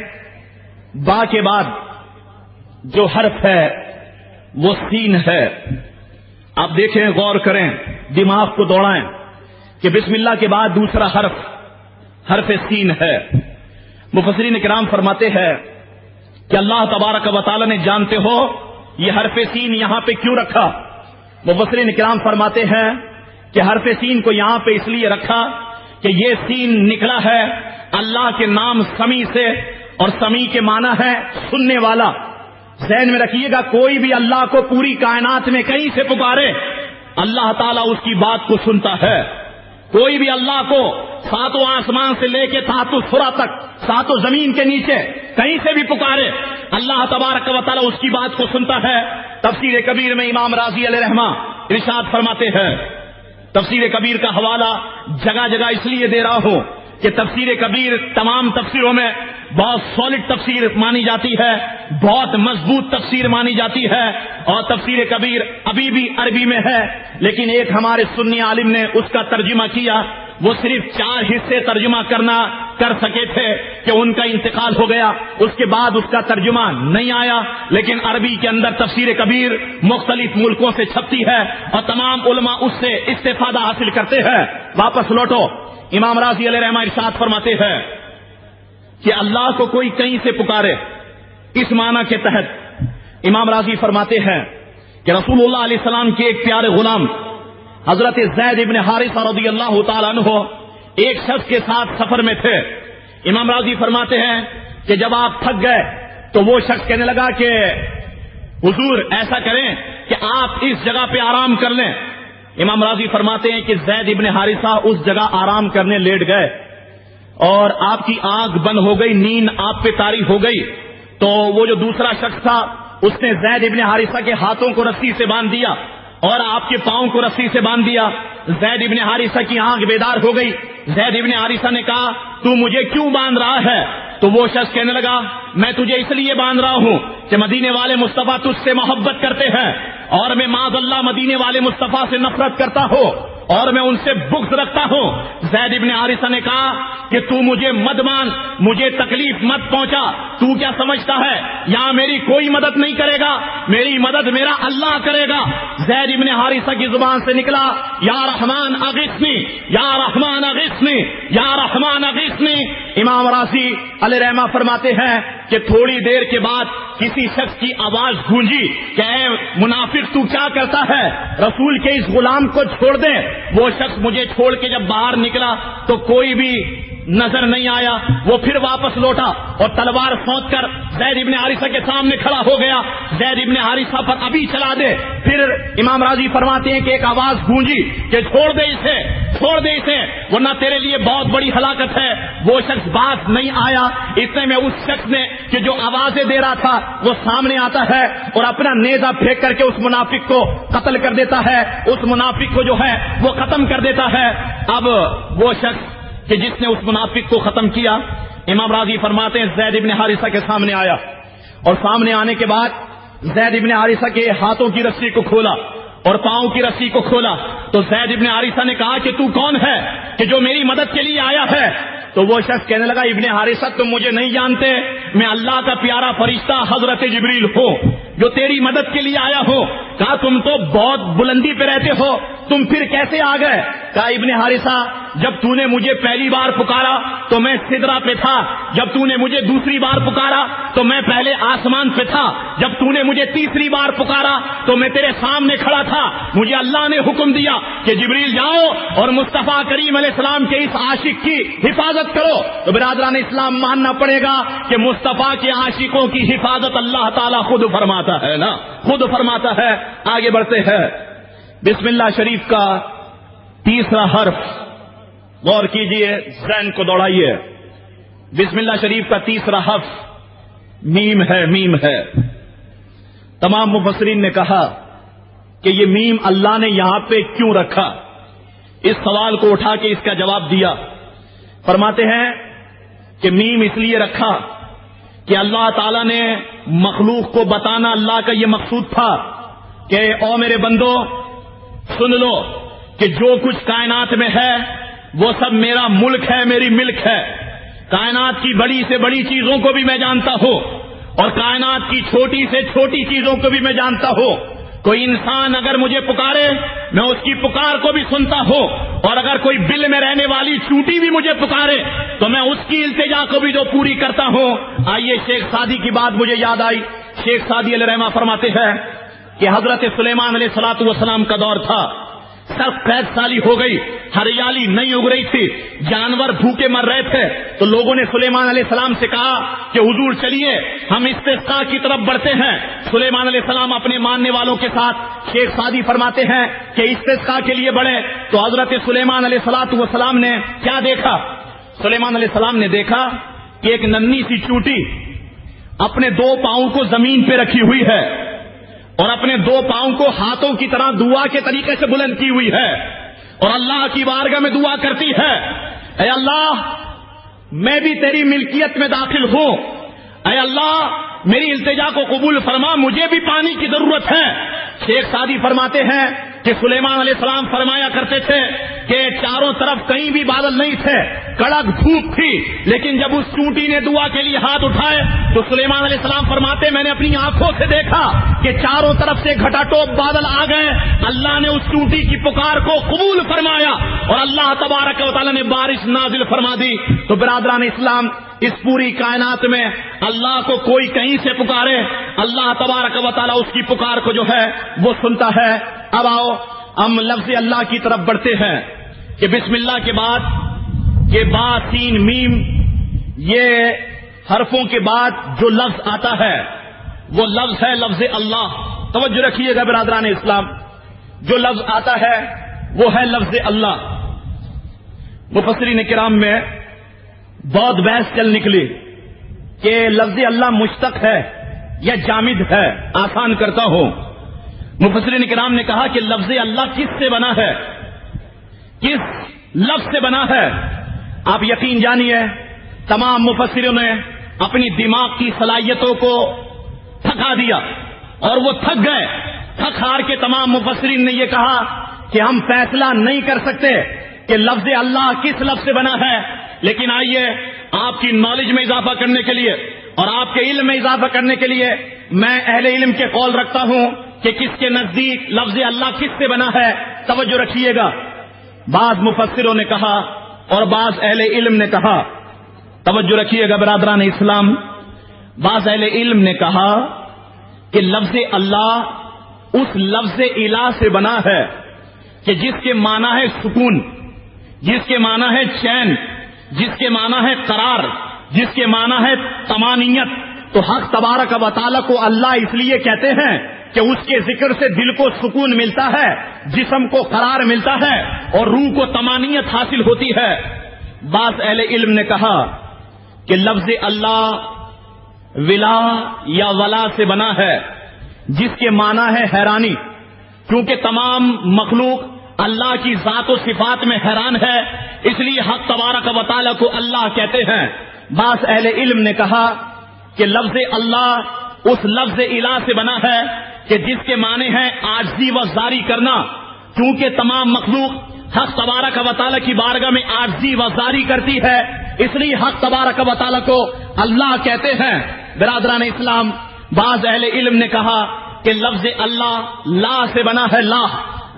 با کے بعد جو حرف ہے وہ سین ہے۔ آپ دیکھیں، غور کریں، دماغ کو دوڑائیں کہ بسم اللہ کے بعد دوسرا حرف سین ہے۔ مفسرین کرام فرماتے ہیں کہ اللہ تبارک و تعالی نے جانتے ہو یہ حرف سین یہاں پہ کیوں رکھا؟ مفسرین کرام فرماتے ہیں کہ حرف سین کو یہاں پہ اس لیے رکھا کہ یہ سین نکلا ہے اللہ کے نام سمیع سے، اور سمیع کے معنی ہے سننے والا۔ ذہن میں رکھیے گا، کوئی بھی اللہ کو پوری کائنات میں کہیں سے پکارے اللہ تعالیٰ اس کی بات کو سنتا ہے۔ کوئی بھی اللہ کو ساتوں آسمان سے لے کے ساتوں سرا تک، ساتوں زمین کے نیچے کہیں سے بھی پکارے اللہ تبارک و تعالیٰ اس کی بات کو سنتا ہے۔ تفسیر کبیر میں امام راضی علیہ رحمہ ارشاد فرماتے ہیں، تفسیر کبیر کا حوالہ جگہ جگہ اس لیے دے رہا ہوں کہ تفسیر کبیر تمام تفسیروں میں بہت سالڈ تفسیر مانی جاتی ہے، بہت مضبوط تفسیر مانی جاتی ہے، اور تفسیر کبیر ابھی بھی عربی میں ہے، لیکن ایک ہمارے سنی عالم نے اس کا ترجمہ کیا، وہ صرف 4 حصے ترجمہ کر سکے تھے کہ ان کا انتقال ہو گیا، اس کے بعد اس کا ترجمہ نہیں آیا، لیکن عربی کے اندر تفسیر کبیر مختلف ملکوں سے چھپتی ہے اور تمام علماء اس سے استفادہ حاصل کرتے ہیں۔ واپس لوٹو، امام راضی علیہ رحمہ ارشاد فرماتے ہیں کہ اللہ کو کوئی کہیں سے پکارے، اس معنی کے تحت امام راضی فرماتے ہیں کہ رسول اللہ علیہ السلام کے ایک پیارے غلام حضرت زید ابن حارثہ رضی اللہ تعالیٰ عنہ ایک شخص کے ساتھ سفر میں تھے۔ امام راضی فرماتے ہیں کہ جب آپ تھک گئے تو وہ شخص کہنے لگا کہ حضور ایسا کریں کہ آپ اس جگہ پہ آرام کر لیں۔ امام راضی فرماتے ہیں کہ زید ابن حارثہ اس جگہ آرام کرنے لیٹ گئے اور آپ کی آنکھ بند ہو گئی، نیند آپ پہ طاری ہو گئی، تو وہ جو دوسرا شخص تھا اس نے زید ابن حارثہ کے ہاتھوں کو رسی سے باندھ دیا اور آپ کے پاؤں کو رسی سے باندھ دیا۔ زید ابن حارثہ کی آنکھ بیدار ہو گئی۔ زید ابن حارثہ نے کہا تو مجھے کیوں باندھ رہا ہے؟ تو وہ شخص کہنے لگا میں تجھے اس لیے باندھ رہا ہوں کہ مدینے والے مصطفیٰ تجھ سے محبت کرتے ہیں اور میں معاذ اللہ مدینے والے مصطفیٰ سے نفرت کرتا ہوں اور میں ان سے بغض رکھتا ہوں۔ زید ابن حارثہ نے کہا کہ تو مجھے مت مان، مجھے تکلیف مت پہنچا، تو کیا سمجھتا ہے یہاں میری کوئی مدد نہیں کرے گا، میری مدد میرا اللہ کرے گا۔ زید ابن حارثہ کی زبان سے نکلا یا رحمان اغثنی، یا رحمان اغثنی، یا رحمان اغثنی۔ امام راضی علیہ رحمہ فرماتے ہیں کہ تھوڑی دیر کے بعد کسی شخص کی آواز گونجی کہ اے منافق تو کیا کرتا ہے، رسول کے اس غلام کو چھوڑ دے۔ وہ شخص مجھے چھوڑ کے جب باہر نکلا تو کوئی بھی نظر نہیں آیا، وہ پھر واپس لوٹا اور تلوار سونت کر زید ابن حارثہ کے سامنے کھڑا ہو گیا۔ زید ابن حارثہ پر ابھی چلا دے۔ پھر امام راضی فرماتے ہیں کہ ایک آواز گونجی کہ چھوڑ دے اسے، چھوڑ دے اسے ورنہ تیرے لیے بہت بڑی ہلاکت ہے۔ وہ شخص بات نہیں آیا، اتنے میں اس شخص نے کہ جو آوازیں دے رہا تھا وہ سامنے آتا ہے اور اپنا نیزہ پھینک کر کے اس منافق کو قتل کر دیتا ہے، اس منافق کو جو ہے وہ ختم کر دیتا ہے۔ اب وہ شخص کہ جس نے اس منافق کو ختم کیا، امام راضی فرماتے ہیں زید ابن حارثہ کے سامنے آیا اور سامنے آنے کے بعد زید ابن حارثہ کے ہاتھوں کی رسی کو کھولا اور پاؤں کی رسی کو کھولا تو زید ابن حارثہ نے کہا کہ تو کون ہے کہ جو میری مدد کے لیے آیا ہے؟ تو وہ شخص کہنے لگا ابن حارثہ تم مجھے نہیں جانتے، میں اللہ کا پیارا فرشتہ حضرت جبریل ہوں جو تیری مدد کے لیے آیا ہوں۔ کہا تم تو بہت بلندی پہ رہتے ہو، تم پھر کیسے آ گئے؟ کہا ابن حارثہ جب تو نے مجھے پہلی بار پکارا تو میں سدرہ پہ تھا، جب تو نے مجھے دوسری بار پکارا تو میں پہلے آسمان پہ تھا، جب تو نے مجھے تیسری بار پکارا تو میں تیرے سامنے کھڑا تھا۔ مجھے اللہ نے حکم دیا کہ جبریل جاؤ اور مصطفیٰ کریم علیہ السلام کے اس عاشق کی حفاظت کرو۔ تو برادران اسلام ماننا پڑے گا کہ مصطفیٰ کے عاشقوں کی حفاظت اللہ تعالیٰ خود فرماتا ہے نا، خود فرماتا ہے۔ آگے بڑھتے ہیں، بسم اللہ شریف کا تیسرا حرف غور کیجئے، ذہن کو دوڑائیے۔ بسم اللہ شریف کا تیسرا حرف میم ہے، میم ہے۔ تمام مفسرین نے کہا کہ یہ میم اللہ نے یہاں پہ کیوں رکھا، اس سوال کو اٹھا کے اس کا جواب دیا۔ فرماتے ہیں کہ میم اس لیے رکھا کہ اللہ تعالیٰ نے مخلوق کو بتانا اللہ کا یہ مقصود تھا کہ او میرے بندو سن لو کہ جو کچھ کائنات میں ہے وہ سب میرا ملک ہے، میری ملک ہے۔ کائنات کی بڑی سے بڑی چیزوں کو بھی میں جانتا ہوں اور کائنات کی چھوٹی سے چھوٹی چیزوں کو بھی میں جانتا ہوں۔ کوئی انسان اگر مجھے پکارے میں اس کی پکار کو بھی سنتا ہوں اور اگر کوئی بل میں رہنے والی چونٹی بھی مجھے پکارے تو میں اس کی التجا کو بھی جو پوری کرتا ہوں۔ آئیے شیخ سعدی کی بات مجھے یاد آئی۔ شیخ سعدی علیہ رحمہ فرماتے ہیں کہ حضرت سلیمان علیہ الصلوۃ والسلام کا دور تھا، سخت قحط سالی ہو گئی، ہریالی نہیں اگ رہی تھی، جانور بھوکے مر رہے تھے، تو لوگوں نے سلیمان علیہ السلام سے کہا کہ حضور چلیے ہم استسقاء کی طرف بڑھتے ہیں۔ سلیمان علیہ السلام اپنے ماننے والوں کے ساتھ، شیخ سعدی فرماتے ہیں کہ استسقاء کے لیے بڑھے تو حضرت سلیمان علیہ الصلوۃ والسلام نے کیا دیکھا؟ سلیمان علیہ السلام نے دیکھا کہ ایک ننھی سی چونٹی اپنے 2 پاؤں کو زمین پہ رکھی ہوئی ہے اور اپنے 2 پاؤں کو ہاتھوں کی طرح دعا کے طریقے سے بلند کی ہوئی ہے اور اللہ کی بارگاہ میں دعا کرتی ہے، اے اللہ میں بھی تیری ملکیت میں داخل ہوں، اے اللہ میری التجا کو قبول فرما، مجھے بھی پانی کی ضرورت ہے۔ شیخ سعدی فرماتے ہیں کہ سلیمان علیہ السلام فرمایا کرتے تھے کہ چاروں طرف کہیں بھی بادل نہیں تھے، کڑک دھوپ تھی، لیکن جب اس چونٹی نے دعا کے لیے ہاتھ اٹھائے تو سلیمان علیہ السلام فرماتے میں نے اپنی آنکھوں سے دیکھا کہ چاروں طرف سے گھٹا ٹوپ بادل آ گئے، اللہ نے اس چونٹی کی پکار کو قبول فرمایا اور اللہ تبارک و تعالی نے بارش نازل فرما دی۔ تو برادران اسلام، اس پوری کائنات میں اللہ کو کوئی کہیں سے پکارے، اللہ تبارک و تعالی اس کی پکار کو جو ہے وہ سنتا ہے۔ اب آؤ ہم لفظ اللہ کی طرف بڑھتے ہیں کہ بسم اللہ کے بعد کہ با سین میم یہ حرفوں کے بعد جو لفظ آتا ہے وہ لفظ ہے لفظ اللہ۔ توجہ رکھیے گا برادران اسلام، جو لفظ آتا ہے وہ ہے لفظ اللہ۔ مفسرین کرام میں بہت بحث چل نکلی کہ لفظ اللہ مشتق ہے یا جامد ہے، آسان کرتا ہوں۔ مفسرین کرام نے کہا کہ لفظ اللہ کس سے بنا ہے، کس لفظ سے بنا ہے؟ آپ یقین جانیے تمام مفسروں نے اپنی دماغ کی صلاحیتوں کو تھکا دیا اور وہ تھک گئے۔ تھک ہار کے تمام مفسرین نے یہ کہا کہ ہم فیصلہ نہیں کر سکتے کہ لفظ اللہ کس لفظ سے بنا ہے، لیکن آئیے آپ کی نالج میں اضافہ کرنے کے لیے اور آپ کے علم میں اضافہ کرنے کے لیے میں اہل علم کے قول رکھتا ہوں کہ کس کے نزدیک لفظ اللہ کس سے بنا ہے۔ توجہ رکھیے گا، بعض مفسروں نے کہا اور بعض اہل علم نے کہا، توجہ رکھیے گا برادران اسلام، بعض اہل علم نے کہا کہ لفظ اللہ اس لفظ الہ سے بنا ہے کہ جس کے معنی ہے سکون، جس کے معنی ہے چین، جس کے معنی ہے قرار، جس کے معنی ہے طمانینت۔ تو حق تبارک و تعالی کو اللہ اس لیے کہتے ہیں کہ اس کے ذکر سے دل کو سکون ملتا ہے، جسم کو قرار ملتا ہے اور روح کو طمانینت حاصل ہوتی ہے۔ بعض اہل علم نے کہا کہ لفظ اللہ ولا یا ولا سے بنا ہے جس کے معنی ہے حیرانی، کیونکہ تمام مخلوق اللہ کی ذات و صفات میں حیران ہے، اس لیے حق تبارک و تعالی کو اللہ کہتے ہیں۔ بعض اہل علم نے کہا کہ لفظ اللہ اس لفظ الہ سے بنا ہے کہ جس کے معنی ہے عاجزی و زاری کرنا، کیونکہ تمام مخلوق حق تبارک و تعالی کی بارگاہ میں عاجزی و زاری کرتی ہے، اس لیے حق تبارک و تعالی کو اللہ کہتے ہیں۔ برادران اسلام، بعض اہل علم نے کہا کہ لفظ اللہ لا سے بنا ہے، لا،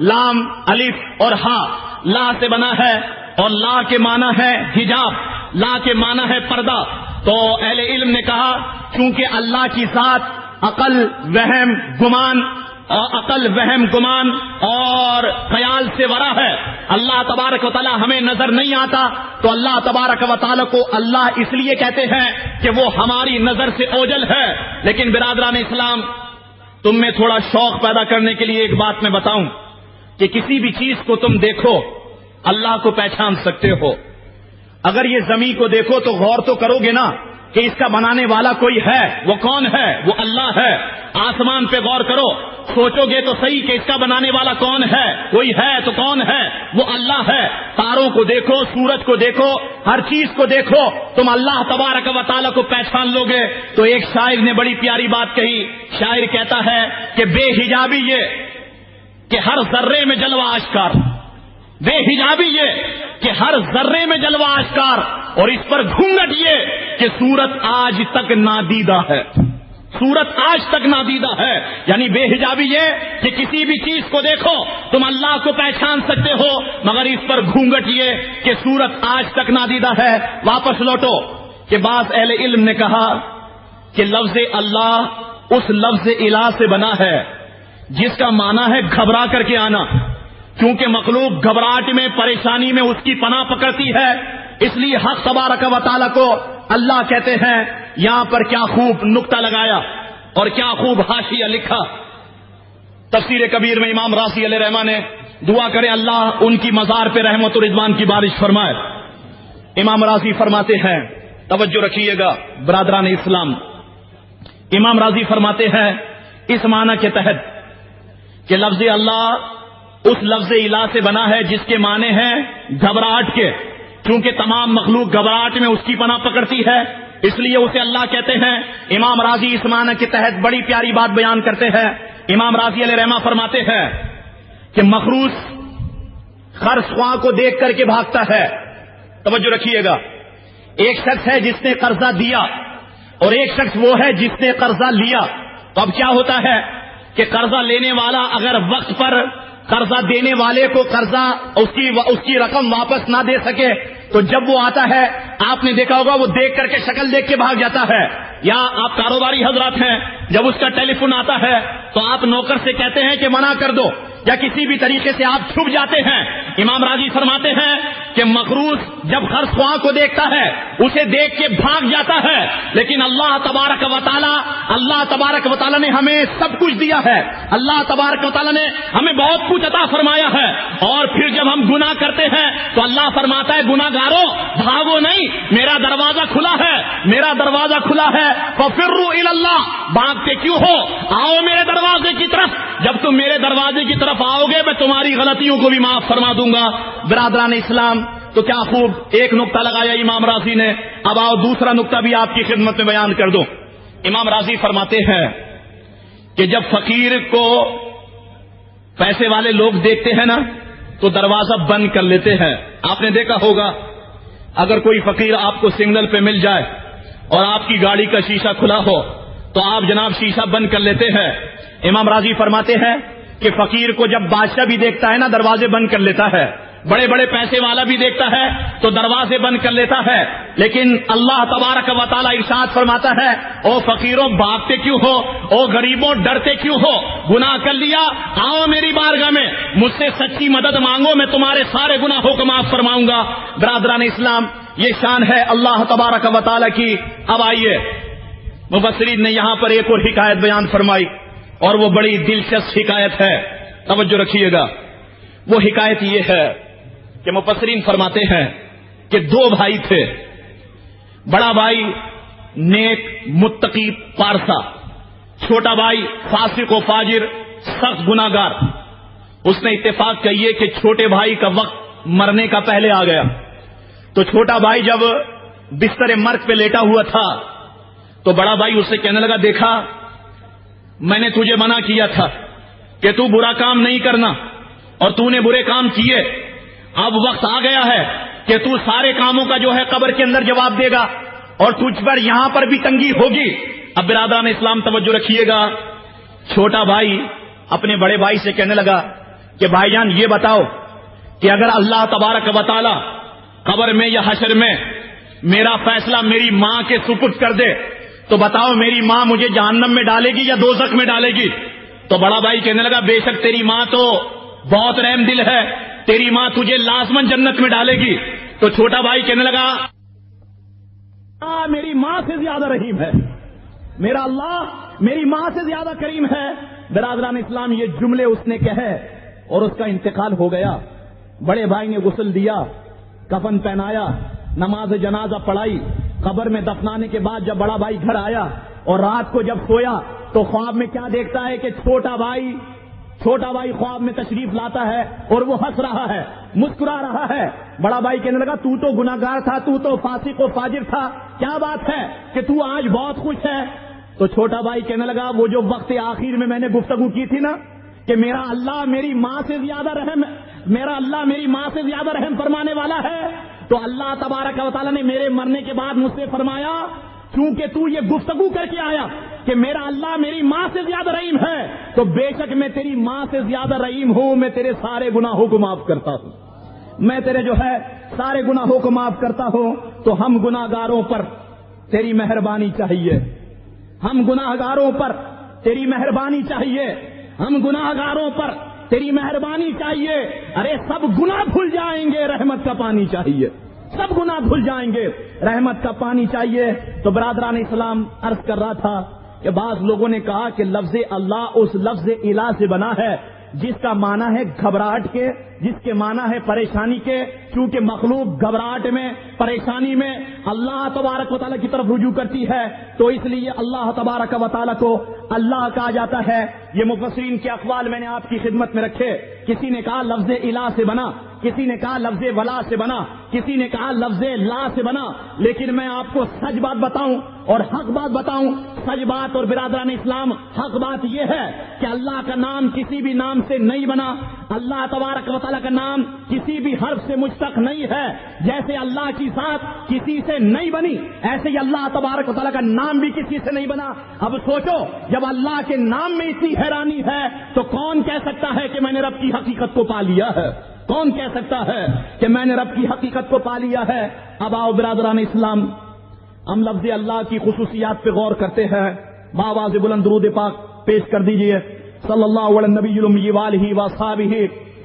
لام الف اور ہا، لا سے بنا ہے اور لا کے معنی ہے حجاب، لا کے معنی ہے پردہ۔ تو اہل علم نے کہا چونکہ اللہ کی ذات عقل وہم گمان اور خیال سے ورا ہے، اللہ تبارک و تعالی ہمیں نظر نہیں آتا، تو اللہ تبارک و تعالی کو اللہ اس لیے کہتے ہیں کہ وہ ہماری نظر سے اوجل ہے۔ لیکن برادران اسلام، تم میں تھوڑا شوق پیدا کرنے کے لیے ایک بات میں بتاؤں کہ کسی بھی چیز کو تم دیکھو اللہ کو پہچان سکتے ہو۔ اگر یہ زمین کو دیکھو تو غور تو کرو گے نا کہ اس کا بنانے والا کوئی ہے، وہ کون ہے؟ وہ اللہ ہے۔ آسمان پہ غور کرو، سوچو گے تو صحیح کہ اس کا بنانے والا کون ہے؟ کوئی ہے تو کون ہے؟ وہ اللہ ہے۔ تاروں کو دیکھو، سورج کو دیکھو، ہر چیز کو دیکھو، تم اللہ تبارک و تعالیٰ کو پہچان لو گے۔ تو ایک شاعر نے بڑی پیاری بات کہی، شاعر کہتا ہے کہ بے حجابی یہ کہ ہر ذرے میں جلوہ اشکار، بے حجابی یہ کہ ہر ذرے میں جلوہ اشکار، اور اس پر گھونگٹ یہ کہ صورت آج تک نادیدہ ہے۔ صورت آج تک نادیدہ ہے. یعنی بے حجابی یہ کہ کسی بھی چیز کو دیکھو تم اللہ کو پہچان سکتے ہو، مگر اس پر گھونگٹ یہ کہ صورت آج تک نادیدہ ہے. واپس لوٹو کہ بعض اہل علم نے کہا کہ لفظ اللہ اس لفظ الہ سے بنا ہے جس کا معنی ہے گھبرا کر کے آنا. کیونکہ مخلوق گھبراہٹ میں، پریشانی میں اس کی پناہ پکڑتی ہے، اس لیے حق تبارک و تعالی کو اللہ کہتے ہیں. یہاں پر کیا خوب نقطہ لگایا اور کیا خوب حاشیہ لکھا. تفسیر کبیر میں امام راضی علیہ رحمہ نے دعا کرے اللہ ان کی مزار پہ رحمت و رضوان کی بارش فرمائے. امام راضی فرماتے ہیں، توجہ رکھیے گا برادران اسلام، امام راضی فرماتے ہیں اس معنی کے تحت کہ لفظ اللہ اس لفظ الہ سے بنا ہے جس کے معنی ہیں گھبراہٹ کے. کیونکہ تمام مخلوق گھبراہٹ میں اس کی پناہ پکڑتی ہے، اس لیے اسے اللہ کہتے ہیں. امام راضی اس معنی کے تحت بڑی پیاری بات بیان کرتے ہیں. امام راضی علیہ رحمہ فرماتے ہیں کہ مخروص خرخواہ کو دیکھ کر کے بھاگتا ہے. توجہ رکھیے گا، ایک شخص ہے جس نے قرضہ دیا اور ایک شخص وہ ہے جس نے قرضہ لیا. تو اب کیا ہوتا ہے کہ قرضہ لینے والا اگر وقت پر قرضہ دینے والے کو قرضہ اس کی رقم واپس نہ دے سکے تو جب وہ آتا ہے آپ نے دیکھا ہوگا وہ دیکھ کر کے شکل دیکھ کے بھاگ جاتا ہے. یا آپ کاروباری حضرات ہیں، جب اس کا ٹیلی فون آتا ہے تو آپ نوکر سے کہتے ہیں کہ منع کر دو، یا کسی بھی طریقے سے آپ چھپ جاتے ہیں. امام راضی فرماتے ہیں کہ مخروص جب خرخواہ کو دیکھتا ہے اسے دیکھ کے بھاگ جاتا ہے. لیکن اللہ تبارک و تعالی نے ہمیں سب کچھ دیا ہے، اللہ تبارک و تعالی نے ہمیں بہت کچھ عطا فرمایا ہے. اور پھر جب ہم گناہ کرتے ہیں تو اللہ فرماتا ہے گناہگارو بھاگو نہیں، میرا دروازہ کھلا ہے، میرا دروازہ کھلا ہے. ففروا الی اللہ، بھاگتے کیوں ہو، آؤ میرے دروازے کی طرف. جب تم میرے دروازے کی طرف آؤ گے میں تمہاری غلطیوں کو بھی معاف فرما دوں گا. برادران اسلام، تو کیا خوب ایک نقطہ لگایا امام راضی نے. اب آؤ دوسرا نقطہ بھی آپ کی خدمت میں بیان کر دوں. امام راضی فرماتے ہیں کہ جب فقیر کو پیسے والے لوگ دیکھتے ہیں نا تو دروازہ بند کر لیتے ہیں. آپ نے دیکھا ہوگا اگر کوئی فقیر آپ کو سگنل پہ مل جائے اور آپ کی گاڑی کا شیشہ کھلا ہو تو آپ جناب شیشہ بند کر لیتے ہیں. امام راضی فرماتے ہیں کہ فقیر کو جب بادشاہ بھی دیکھتا ہے نا دروازے بند کر لیتا ہے، بڑے بڑے پیسے والا بھی دیکھتا ہے تو دروازے بند کر لیتا ہے. لیکن اللہ تبارک و تعالی ارشاد فرماتا ہے او فقیروں بھاگتے کیوں ہو، او غریبوں ڈرتے کیوں ہو، گناہ کر لیا آؤ میری بارگاہ میں مجھ سے سچی مدد مانگو، میں تمہارے سارے گناہوں کو معاف فرماؤں گا. برادران اسلام، یہ شان ہے اللہ تبارک و تعالی کی. اب آئیے مفسرین نے یہاں پر ایک اور حکایت بیان فرمائی اور وہ بڑی دلچسپ حکایت ہے. توجہ رکھیے گا. وہ حکایت یہ ہے کہ مفسرین فرماتے ہیں کہ دو بھائی تھے. بڑا بھائی نیک متقی پارسا، چھوٹا بھائی فاسق و فاجر سخت گناہگار. اس نے اتفاق کیے کہ چھوٹے بھائی کا وقت مرنے کا پہلے آ گیا. تو چھوٹا بھائی جب بستر مرگ پہ لیٹا ہوا تھا تو بڑا بھائی اس سے کہنے لگا دیکھا میں نے تجھے منع کیا تھا کہ تو برا کام نہیں کرنا اور تو نے برے کام کیے. اب وقت آ گیا ہے کہ تو سارے کاموں کا جو ہے قبر کے اندر جواب دے گا اور تجھ پر یہاں پر بھی تنگی ہوگی. اب برادران اسلام توجہ رکھیے گا. چھوٹا بھائی اپنے بڑے بھائی سے کہنے لگا کہ بھائی جان یہ بتاؤ کہ اگر اللہ تبارک و تعالی قبر میں یا حشر میں میرا فیصلہ میری ماں کے سپرد کر دے تو بتاؤ میری ماں مجھے جہنم میں ڈالے گی یا دوزخ میں ڈالے گی؟ تو بڑا بھائی کہنے لگا بے شک تیری ماں تو بہت رحم دل ہے، تیری ماں تجھے لازمن جنت میں ڈالے گی. تو چھوٹا بھائی کہنے لگا میری ماں سے زیادہ رحیم ہے، میرا اللہ میری ماں سے زیادہ کریم ہے. برادران اسلام یہ جملے اس نے کہے اور اس کا انتقال ہو گیا. بڑے بھائی نے غسل دیا، کفن پہنایا، نماز جنازہ پڑھائی. قبر میں دفنانے کے بعد جب بڑا بھائی گھر آیا اور رات کو جب سویا تو خواب میں کیا دیکھتا ہے کہ چھوٹا بھائی خواب میں تشریف لاتا ہے اور وہ ہنس رہا ہے، مسکرا رہا ہے. بڑا بھائی کہنے لگا تو تو گناہگار تھا، تو تو فاسق و فاجر تھا، کیا بات ہے کہ تو آج بہت خوش ہے؟ تو چھوٹا بھائی کہنے لگا وہ جو وقت آخر میں نے گفتگو کی تھی نا کہ میرا اللہ میری ماں سے زیادہ رحم فرمانے والا ہے، تو اللہ تبارک و تعالیٰ نے میرے مرنے کے بعد مجھ سے فرمایا چونکہ تو یہ گفتگو کر کے آیا کہ میرا اللہ میری ماں سے زیادہ رحیم ہے، تو بے شک میں تیری ماں سے زیادہ رحیم ہوں، میں تیرے سارے گناہوں کو معاف کرتا ہوں، میں تیرے جو ہے سارے گناہوں کو معاف کرتا ہوں۔ تو ہم گناہگاروں پر تیری مہربانی چاہیے، ہم گناہگاروں پر تیری مہربانی چاہیے، ہم گناہگاروں پر تیری مہربانی چاہیے۔ ارے سب گناہ بھول جائیں گے، رحمت کا پانی چاہیے، سب گناہ بھول جائیں گے، رحمت کا پانی چاہیے۔ تو برادران اسلام، عرض کر رہا تھا کہ بعض لوگوں نے کہا کہ لفظ اللہ اس لفظ الہ سے بنا ہے جس کا معنی ہے گھبراہٹ کے، جس کے معنی ہے پریشانی کے، کیونکہ مخلوق گھبراہٹ میں، پریشانی میں اللہ تبارک و تعالیٰ کی طرف رجوع کرتی ہے، تو اس لیے اللہ تبارک و تعالیٰ کو اللہ کہا جاتا ہے۔ یہ مفسرین کے اقوال میں نے آپ کی خدمت میں رکھے، کسی نے کہا لفظ الہ سے بنا، کسی نے کہا لفظ ولا سے بنا، کسی نے کہا لفظ لا سے بنا، لیکن میں آپ کو سچ بات بتاؤں اور حق بات بتاؤں، سچ بات اور برادران اسلام حق بات یہ ہے کہ اللہ کا نام کسی بھی نام سے نہیں بنا، اللہ تبارک و تعالیٰ کا نام کسی بھی حرف سے مشتق نہیں ہے، جیسے اللہ کی ذات کسی سے نہیں بنی ایسے ہی اللہ تبارک و تعالیٰ کا نام بھی کسی سے نہیں بنا۔ اب سوچو، جب اللہ کے نام میں اتنی حیرانی ہے تو کون کہہ سکتا ہے کہ میں نے رب کی حقیقت کو پا لیا ہے؟ کون کہہ سکتا ہے کہ میں نے رب کی حقیقت کو پا لیا ہے؟ اب آؤ برادران اسلام، ہم لفظ اللہ کی خصوصیات پہ غور کرتے ہیں۔ باواز بلند درود پاک پیش کر دیجئے، صلی اللہ علیہ نبی الامی والہ واصحابہ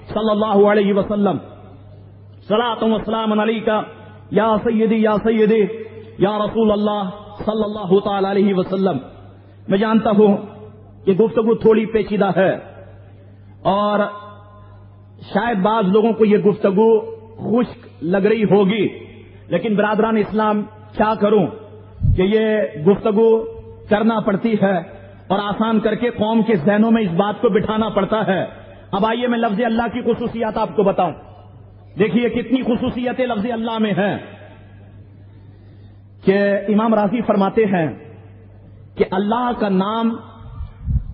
صلی اللہ علیہ وسلم، صلاۃ و سلام علیک یا سیدی یا سیدی یا رسول اللہ صلی اللہ تعالی علیہ وسلم۔ میں جانتا ہوں کہ گفتگو تھوڑی پیچیدہ ہے اور شاید بعض لوگوں کو یہ گفتگو خشک لگ رہی ہوگی، لیکن برادران اسلام کیا کروں کہ یہ گفتگو کرنا پڑتی ہے اور آسان کر کے قوم کے ذہنوں میں اس بات کو بٹھانا پڑتا ہے۔ اب آئیے میں لفظ اللہ کی خصوصیات آپ کو بتاؤں۔ دیکھیے کتنی خصوصیتیں لفظ اللہ میں ہیں کہ امام راضی فرماتے ہیں کہ اللہ کا نام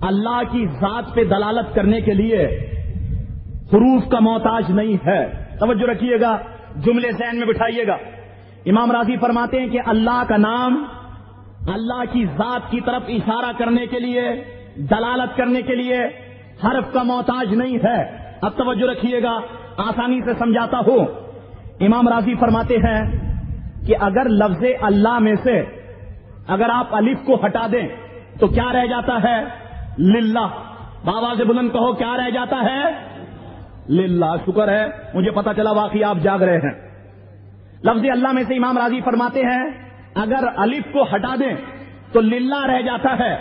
اللہ کی ذات پہ دلالت کرنے کے لیے حروف کا محتاج نہیں ہے۔ توجہ رکھیے گا، جملے ذہن میں بٹھائیے گا۔ امام راضی فرماتے ہیں کہ اللہ کا نام اللہ کی ذات کی طرف اشارہ کرنے کے لیے، دلالت کرنے کے لیے حرف کا محتاج نہیں ہے۔ اب توجہ رکھیے گا، آسانی سے سمجھاتا ہوں۔ امام راضی فرماتے ہیں کہ اگر لفظ اللہ میں سے اگر آپ الف کو ہٹا دیں تو کیا رہ جاتا ہے؟ للہ۔ باواز بلند کہو، کیا رہ جاتا ہے؟ للہ۔ شکر ہے، مجھے پتا چلا واقعی آپ جاگ رہے ہیں۔ لفظ اللہ میں سے امام راضی فرماتے ہیں اگر الف کو ہٹا دیں تو للہ رہ جاتا ہے،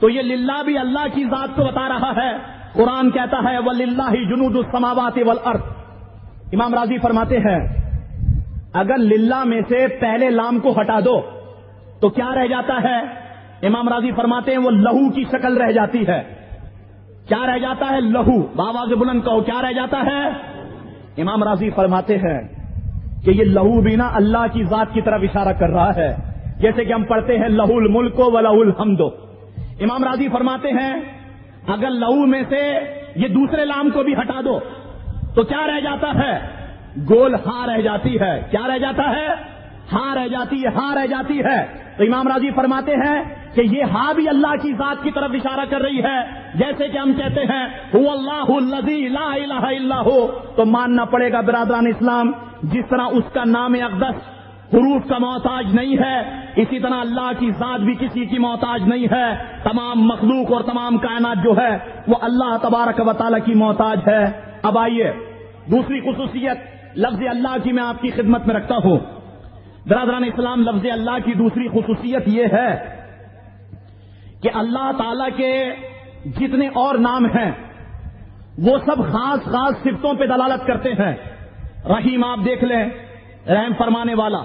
تو یہ للہ بھی اللہ کی ذات کو بتا رہا ہے۔ قرآن کہتا ہے وَلِلَّهِ جُنُودُ السَّمَاوَاتِ وَالْأَرْضِ۔ امام راضی فرماتے ہیں اگر للہ میں سے پہلے لام کو ہٹا دو تو کیا رہ جاتا ہے؟ امام راضی فرماتے ہیں وہ لہو کی شکل رہ جاتی ہے۔ کیا رہ جاتا ہے؟ لہو۔ باواز بلند کہو، کیا رہ جاتا ہے؟ امام راضی فرماتے ہیں کہ یہ لہو بھی نا اللہ کی ذات کی طرف اشارہ کر رہا ہے، جیسے کہ ہم پڑھتے ہیں لہو الملک و لہو الحمد۔ امام راضی فرماتے ہیں اگر لہو میں سے یہ دوسرے لام کو بھی ہٹا دو تو کیا رہ جاتا ہے؟ گول ہاں رہ جاتی ہے۔ کیا رہ جاتا ہے؟ ہاں رہ جاتی ہے، ہاں رہ جاتی ہے۔ تو امام راضی فرماتے ہیں کہ یہ ہاں بھی اللہ کی ذات کی طرف اشارہ کر رہی ہے، جیسے کہ ہم کہتے ہیں هو اللہ الذی لا الہ الا ہو، تو ماننا پڑے گا برادران اسلام جس طرح اس کا نام اقدس حروف کا محتاج نہیں ہے، اسی طرح اللہ کی ذات بھی کسی کی محتاج نہیں ہے۔ تمام مخلوق اور تمام کائنات جو ہے وہ اللہ تبارک و تعالی کی محتاج ہے۔ اب آئیے دوسری خصوصیت لفظ اللہ کی میں آپ کی خدمت میں رکھتا ہوں۔ برادران اسلام، لفظ اللہ کی دوسری خصوصیت یہ ہے کہ اللہ تعالی کے جتنے اور نام ہیں وہ سب خاص خاص صفتوں پہ دلالت کرتے ہیں۔ رحیم آپ دیکھ لیں، رحم فرمانے والا،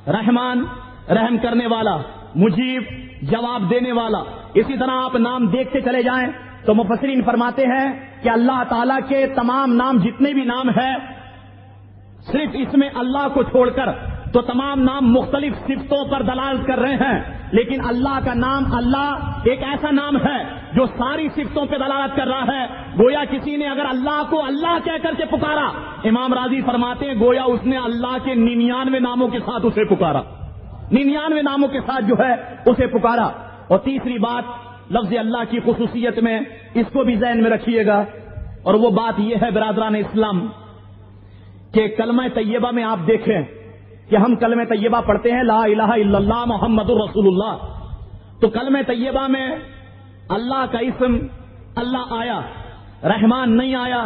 رحمان رحم کرنے والا، مجیب جواب دینے والا۔ اسی طرح آپ نام دیکھتے چلے جائیں تو مفسرین فرماتے ہیں کہ اللہ تعالیٰ کے تمام نام جتنے بھی نام ہیں، صرف اس میں اللہ کو چھوڑ کر تو تمام نام مختلف صفتوں پر دلالت کر رہے ہیں، لیکن اللہ کا نام اللہ ایک ایسا نام ہے جو ساری صفتوں پہ دلالت کر رہا ہے۔ گویا کسی نے اگر اللہ کو اللہ کہہ کر کے پکارا، امام راضی فرماتے ہیں گویا اس نے اللہ کے 99 ناموں کے ساتھ اسے پکارا۔ 99 ناموں کے ساتھ جو ہے اسے پکارا. اور تیسری بات لفظ اللہ کی خصوصیت میں اس کو بھی ذہن میں رکھیے گا, اور وہ بات یہ ہے برادران اسلام کہ کلمہ طیبہ میں آپ دیکھیں کہ ہم کلمہ طیبہ پڑھتے ہیں لا الہ الا اللہ محمد الرسول اللہ. تو کلمہ طیبہ میں اللہ کا اسم اللہ آیا, رحمان نہیں آیا,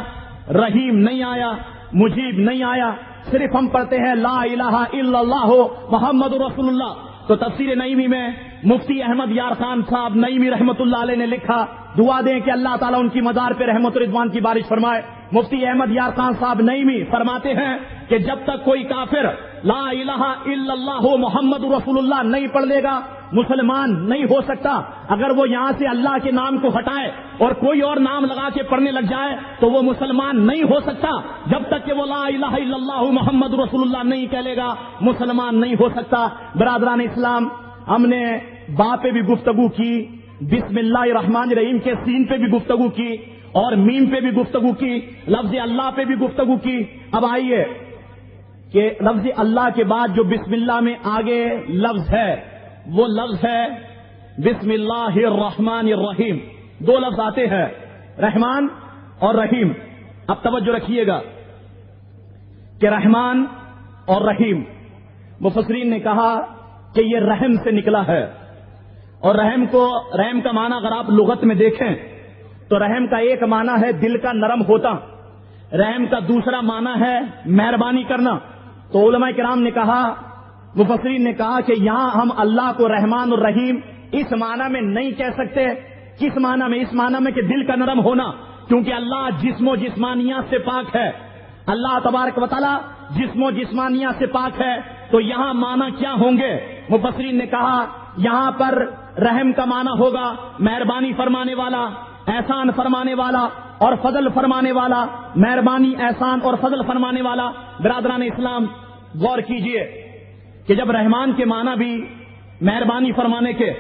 رحیم نہیں آیا, مجیب نہیں آیا, صرف ہم پڑھتے ہیں لا الہ الا اللہ محمد رسول اللہ. تو تفسیر نعیمی میں مفتی احمد یار خان صاحب نعیمی رحمت اللہ علیہ نے لکھا, دعا دیں کہ اللہ تعالیٰ ان کی مزار پہ رحمت و رضوان کی بارش فرمائے. مفتی احمد یار خان صاحب نعیمی فرماتے ہیں کہ جب تک کوئی کافر لا الہ الا اللہ محمد رسول اللہ نہیں پڑھ لے گا مسلمان نہیں ہو سکتا. اگر وہ یہاں سے اللہ کے نام کو ہٹائے اور کوئی اور نام لگا کے پڑھنے لگ جائے تو وہ مسلمان نہیں ہو سکتا. جب تک کہ وہ لا الہ الا اللہ محمد رسول اللہ نہیں کہہ لے گا مسلمان نہیں ہو سکتا. برادران اسلام, ہم نے با پہ بھی گفتگو کی, بسم اللہ الرحمن الرحیم کے سین پہ بھی گفتگو کی, اور میم پہ بھی گفتگو کی, لفظ اللہ پہ بھی گفتگو کی. اب آئیے کہ لفظ اللہ کے بعد جو بسم اللہ میں آگے لفظ ہے وہ لفظ ہے بسم اللہ الرحمن الرحیم. دو لفظ آتے ہیں رحمان اور رحیم. اب توجہ رکھیے گا کہ رحمان اور رحیم مفسرین نے کہا کہ یہ رحم سے نکلا ہے, اور رحم کا معنی اگر آپ لغت میں دیکھیں تو رحم کا ایک معنی ہے دل کا نرم ہوتا, رحم کا دوسرا معنی ہے مہربانی کرنا. تو علماء کرام نے کہا, مفسرین نے کہا کہ یہاں ہم اللہ کو رحمان اور رحیم اس معنی میں نہیں کہہ سکتے. کس معنی میں؟ اس معنی میں کہ دل کا نرم ہونا, کیونکہ اللہ جسم و جسمانیات سے پاک ہے. اللہ تبارک و تعالی جسم و جسمانیات سے پاک ہے. تو یہاں معنی کیا ہوں گے؟ مفسرین نے کہا یہاں پر رحم کا معنی ہوگا مہربانی فرمانے والا, احسان فرمانے والا اور فضل فرمانے والا. مہربانی, احسان اور فضل فرمانے والا. برادران اسلام غور کیجئے کہ جب رحمان کے معنی بھی مہربانی فرمانے کے,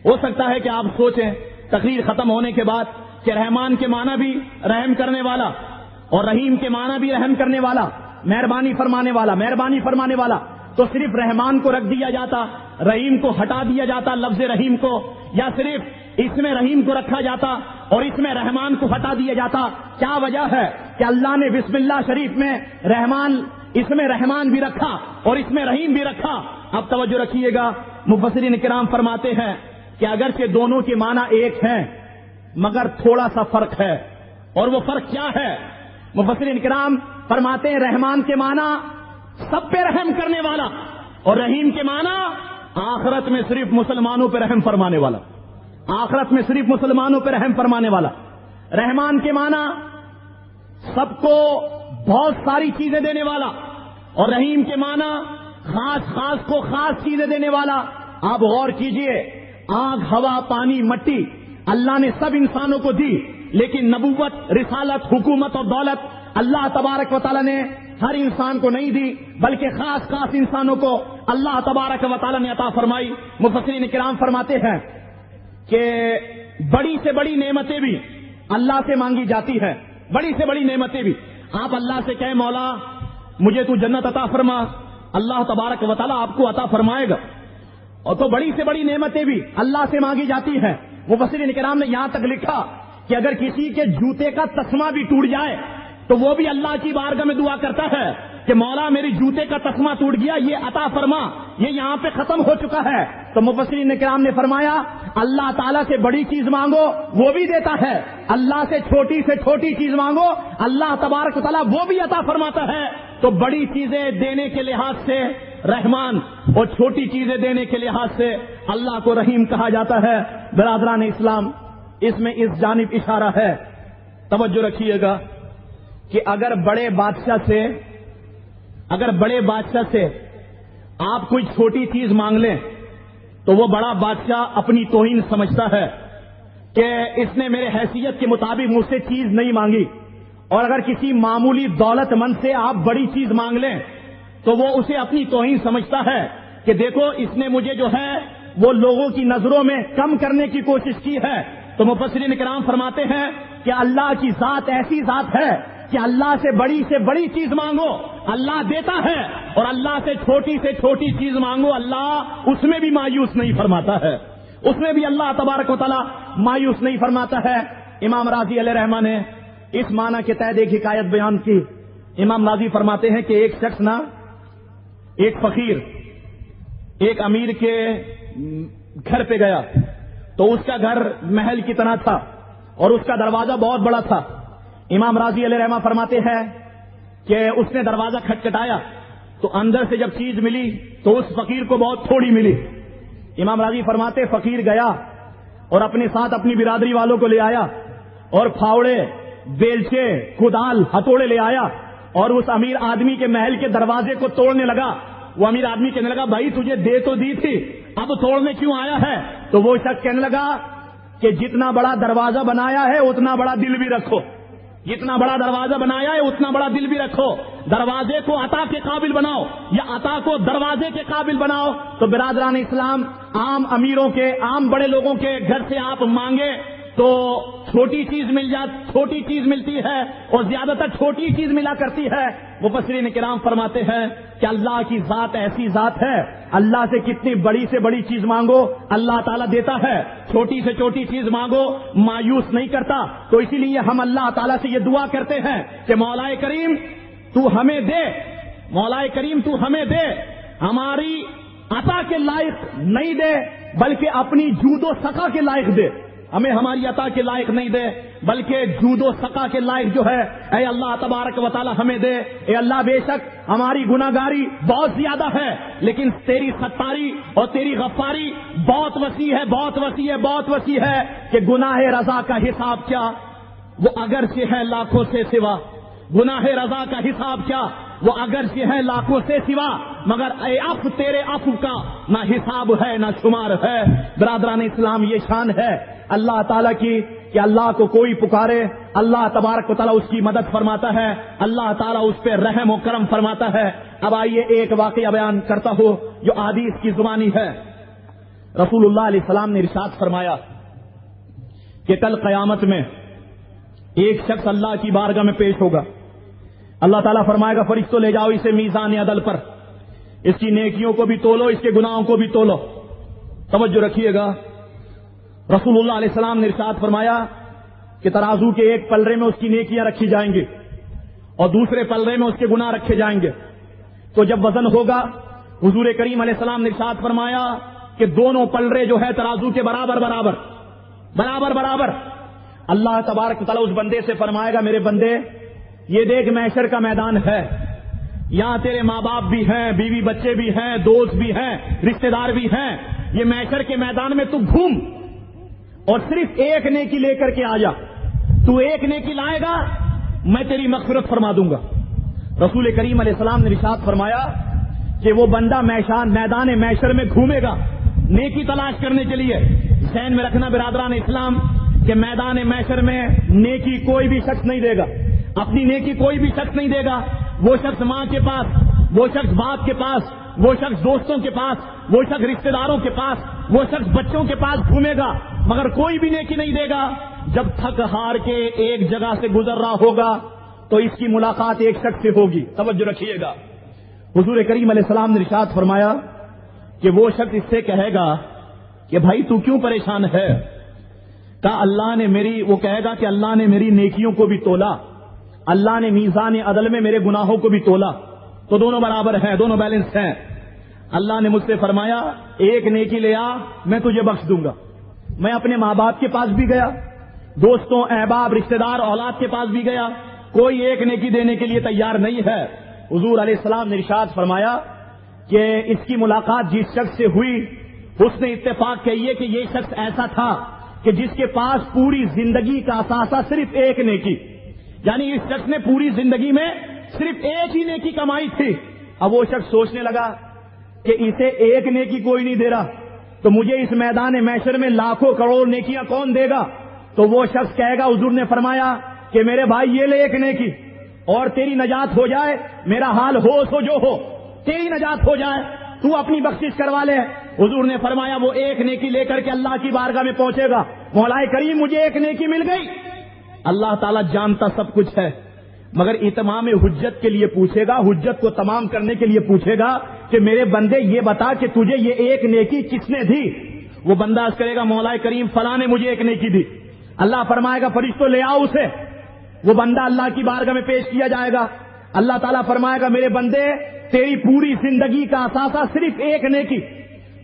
ہو سکتا ہے کہ آپ سوچیں تقریر ختم ہونے کے بعد کہ رحمان کے معنی بھی رحم کرنے والا اور رحیم کے معنی بھی رحم کرنے والا, مہربانی فرمانے والا. تو صرف رحمان کو رکھ دیا جاتا, رحیم کو ہٹا دیا جاتا لفظ رحیم کو, یا صرف اس میں رحیم کو رکھا جاتا اور اس میں رحمان کو ہٹا دیا جاتا؟ کیا وجہ ہے کہ اللہ نے بسم اللہ شریف میں رحمان, اس میں رحمان بھی رکھا اور اس میں رحیم بھی رکھا؟ اب توجہ رکھیے گا, مفسرین کرام فرماتے ہیں کہ اگرچہ دونوں کے معنی ایک ہیں مگر تھوڑا سا فرق ہے. اور وہ فرق کیا ہے؟ مفسرین کرام فرماتے ہیں رحمان کے معنی سب پہ رحم کرنے والا, اور رحیم کے معنی آخرت میں صرف مسلمانوں پہ رحم فرمانے والا. آخرت میں صرف مسلمانوں پہ رحم فرمانے والا. رحمان کے معنی سب کو بہت ساری چیزیں دینے والا, اور رحیم کے معنی خاص کو خاص چیزیں دینے والا. آپ غور کیجئے, آگ, ہوا, پانی, مٹی اللہ نے سب انسانوں کو دی, لیکن نبوت, رسالت, حکومت اور دولت اللہ تبارک و تعالی نے ہر انسان کو نہیں دی, بلکہ خاص انسانوں کو اللہ تبارک و تعالی نے عطا فرمائی. مفسرین کرام فرماتے ہیں کہ بڑی سے بڑی نعمتیں بھی اللہ سے مانگی جاتی ہیں, بڑی سے بڑی نعمتیں بھی. آپ اللہ سے کہیں مولا مجھے تو جنت عطا فرما, اللہ تبارک و تعالی آپ کو عطا فرمائے گا. اور تو بڑی سے بڑی نعمتیں بھی اللہ سے مانگی جاتی ہیں. مفسرین کرام نے یہاں تک لکھا کہ اگر کسی کے جوتے کا تسمہ بھی ٹوٹ جائے تو وہ بھی اللہ کی بارگاہ میں دعا کرتا ہے کہ مولا میری جوتے کا تسمہ ٹوٹ گیا, یہ عطا فرما, یہ یہاں پہ ختم ہو چکا ہے. تو مفسرین کرام نے فرمایا اللہ تعالیٰ سے بڑی چیز مانگو وہ بھی دیتا ہے, اللہ سے چھوٹی چیز مانگو اللہ تبارک و تعالیٰ وہ بھی عطا فرماتا ہے. تو بڑی چیزیں دینے کے لحاظ سے رحمان اور چھوٹی چیزیں دینے کے لحاظ سے اللہ کو رحیم کہا جاتا ہے. برادران اسلام, اس میں اس جانب اشارہ ہے, توجہ رکھیے گا کہ اگر بڑے بادشاہ سے آپ کوئی چھوٹی چیز مانگ لیں تو وہ بڑا بادشاہ اپنی توہین سمجھتا ہے کہ اس نے میرے حیثیت کے مطابق مجھ سے چیز نہیں مانگی. اور اگر کسی معمولی دولت مند سے آپ بڑی چیز مانگ لیں تو وہ اسے اپنی توہین سمجھتا ہے کہ دیکھو اس نے مجھے جو ہے وہ لوگوں کی نظروں میں کم کرنے کی کوشش کی ہے. تو مفسرین کرام فرماتے ہیں کہ اللہ کی ذات ایسی ذات ہے کہ اللہ سے بڑی چیز مانگو اللہ دیتا ہے، اور اللہ سے چھوٹی چیز مانگو، اللہ اس میں بھی مایوس نہیں فرماتا ہے، اس میں بھی اللہ تبارک و تعالیٰ مایوس نہیں فرماتا ہے۔ امام راضی علیہ رحمہ نے اس معنی کے تحت ایک حکایت بیان کی۔ امام راضی فرماتے ہیں کہ ایک شخص نا، ایک فقیر ایک امیر کے گھر پہ گیا، تو اس کا گھر محل کی طرح تھا اور اس کا دروازہ بہت بڑا تھا۔ امام راضی علیہ رحمہ فرماتے ہیں کہ اس نے دروازہ کھٹکھٹایا تو اندر سے جب چیز ملی تو اس فقیر کو بہت تھوڑی ملی۔ امام راضی فرماتے فقیر گیا اور اپنے ساتھ اپنی برادری والوں کو لے آیا اور پھاوڑے، بیلچے، کدال، ہتھوڑے لے آیا اور اس امیر آدمی کے محل کے دروازے کو توڑنے لگا۔ وہ امیر آدمی کہنے لگا بھائی تجھے دے تو دی تھی، اب توڑنے کیوں آیا ہے؟ تو وہ شخص کہنے لگا کہ جتنا بڑا دروازہ بنایا ہے اتنا بڑا دل بھی رکھو، جتنا بڑا دروازہ بنایا ہے اتنا بڑا دل بھی رکھو، دروازے کو عطا کے قابل بناؤ یا عطا کو دروازے کے قابل بناؤ۔ تو برادران اسلام، عام امیروں کے، عام بڑے لوگوں کے گھر سے آپ مانگے تو چھوٹی چیز ملتی ہے اور زیادہ تر چھوٹی چیز ملا کرتی ہے۔ مفسرین کرام فرماتے ہیں کہ اللہ کی ذات ایسی ذات ہے، اللہ سے کتنی بڑی سے بڑی چیز مانگو اللہ تعالیٰ دیتا ہے، چھوٹی سے چھوٹی چیز مانگو مایوس نہیں کرتا۔ تو اسی لیے ہم اللہ تعالیٰ سے یہ دعا کرتے ہیں کہ مولا کریم تو ہمیں دے، مولا کریم تو ہمیں دے، ہماری عطا کے لائق نہیں دے بلکہ اپنی جود و سخا کے لائق دے، ہمیں ہماری عطا کے لائق نہیں دے بلکہ جود و سخا کے لائق جو ہے اے اللہ تبارک و تعالی ہمیں دے۔ اے اللہ بے شک ہماری گناہگاری بہت زیادہ ہے لیکن تیری ستاری اور تیری غفاری بہت وسیع ہے، بہت وسیع ہے، بہت وسیع ہے کہ گناہ رضا کا حساب کیا وہ اگرچہ ہے لاکھوں سے سوا، گناہ رضا کا حساب کیا وہ اگرچہ ہے لاکھوں سے سوا، مگر اے عفو تیرے عفو کا نہ حساب ہے نہ شمار ہے۔ برادران اسلام یہ شان ہے اللہ تعالیٰ کی کہ اللہ کو کوئی پکارے اللہ تبارک و تعالیٰ اس کی مدد فرماتا ہے، اللہ تعالیٰ اس پہ رحم و کرم فرماتا ہے۔ اب آئیے ایک واقعہ بیان کرتا ہوں جو حدیث کی زبانی ہے۔ رسول اللہ علیہ السلام نے ارشاد فرمایا کہ کل قیامت میں ایک شخص اللہ کی بارگاہ میں پیش ہوگا، اللہ تعالیٰ فرمائے گا فرشتوں لے جاؤ اسے میزان عدل پر، اس کی نیکیوں کو بھی تولو اس کے گناہوں کو بھی تولو۔ توجہ رکھیے گا، رسول اللہ علیہ السلام نے ارشاد فرمایا کہ ترازو کے ایک پلڑے میں اس کی نیکیاں رکھی جائیں گی اور دوسرے پلڑے میں اس کے گناہ رکھے جائیں گے۔ تو جب وزن ہوگا حضور کریم علیہ السلام نے ارشاد فرمایا کہ دونوں پلڑے جو ہے ترازو کے برابر برابر برابر برابر۔ اللہ تبارک تعالیٰ اس بندے سے فرمائے گا میرے بندے یہ دیکھ محشر کا میدان ہے، یہاں تیرے ماں باپ بھی ہیں، بیوی بچے بھی ہیں، دوست بھی ہیں، رشتہ دار بھی ہیں، یہ محشر کے میدان میں تو گھوم اور صرف ایک نیکی لے کر کے آ جا، تو ایک نیکی لائے گا میں تیری مغفرت فرما دوں گا۔ رسول کریم علیہ السلام نے ارشاد فرمایا کہ وہ بندہ میدان محشر میں گھومے گا نیکی تلاش کرنے کے لیے۔ ذہن میں رکھنا برادران اسلام کہ میدان محشر میں نیکی کوئی بھی شخص نہیں دے گا، اپنی نیکی کوئی بھی شخص نہیں دے گا۔ وہ شخص ماں کے پاس، وہ شخص باپ کے پاس، وہ شخص دوستوں کے پاس، وہ شخص رشتہ داروں کے پاس، وہ شخص بچوں کے پاس گھومے گا مگر کوئی بھی نیکی نہیں دے گا۔ جب تھک ہار کے ایک جگہ سے گزر رہا ہوگا تو اس کی ملاقات ایک شخص سے ہوگی۔ توجہ رکھیے گا، حضور کریم علیہ السلام نے ارشاد فرمایا کہ وہ شخص اس سے کہے گا کہ بھائی تو کیوں پریشان ہے؟ وہ کہے گا کہ اللہ نے میری نیکیوں کو بھی تولا، اللہ نے میزان عدل میں میرے گناہوں کو بھی تولا، تو دونوں برابر ہیں، دونوں بیلنس ہیں۔ اللہ نے مجھ سے فرمایا ایک نیکی لے آ میں تجھے بخش دوں گا۔ میں اپنے ماں باپ کے پاس بھی گیا، دوستوں احباب رشتہ دار اولاد کے پاس بھی گیا، کوئی ایک نیکی دینے کے لیے تیار نہیں ہے۔ حضور علیہ السلام نے ارشاد فرمایا کہ اس کی ملاقات جس شخص سے ہوئی اس نے اتفاق کہیے کہ یہ شخص ایسا تھا کہ جس کے پاس پوری زندگی کا اثاثہ صرف ایک نیکی، یعنی اس شخص نے پوری زندگی میں صرف ایک ہی نیکی کمائی تھی۔ اب وہ شخص سوچنے لگا کہ اسے ایک نیکی کوئی نہیں دے رہا تو مجھے اس میدان محشر میں لاکھوں کروڑ نیکیاں کون دے گا؟ تو وہ شخص کہے گا حضور نے فرمایا کہ میرے بھائی یہ لے ایک نیکی اور تیری نجات ہو جائے، میرا حال ہو سو جو ہو تیری نجات ہو جائے، تو اپنی بخشش کروا لے۔ حضور نے فرمایا وہ ایک نیکی لے کر کے اللہ کی بارگاہ میں پہنچے گا، مولا کریم مجھے ایک نیکی مل گئی۔ اللہ تعالیٰ جانتا سب کچھ ہے، مگر اتمام حجت کے لیے پوچھے گا، حجت کو تمام کرنے کے لیے پوچھے گا کہ میرے بندے یہ بتا کہ تجھے یہ ایک نیکی کس نے دی؟ وہ بندہ عرض کرے گا مولا کریم فلاں نے مجھے ایک نیکی دی۔ اللہ فرمائے گا فرشتوں لے آؤ اسے۔ وہ بندہ اللہ کی بارگاہ میں پیش کیا جائے گا۔ اللہ تعالیٰ فرمائے گا میرے بندے تیری پوری زندگی کا اثاثہ صرف ایک نیکی،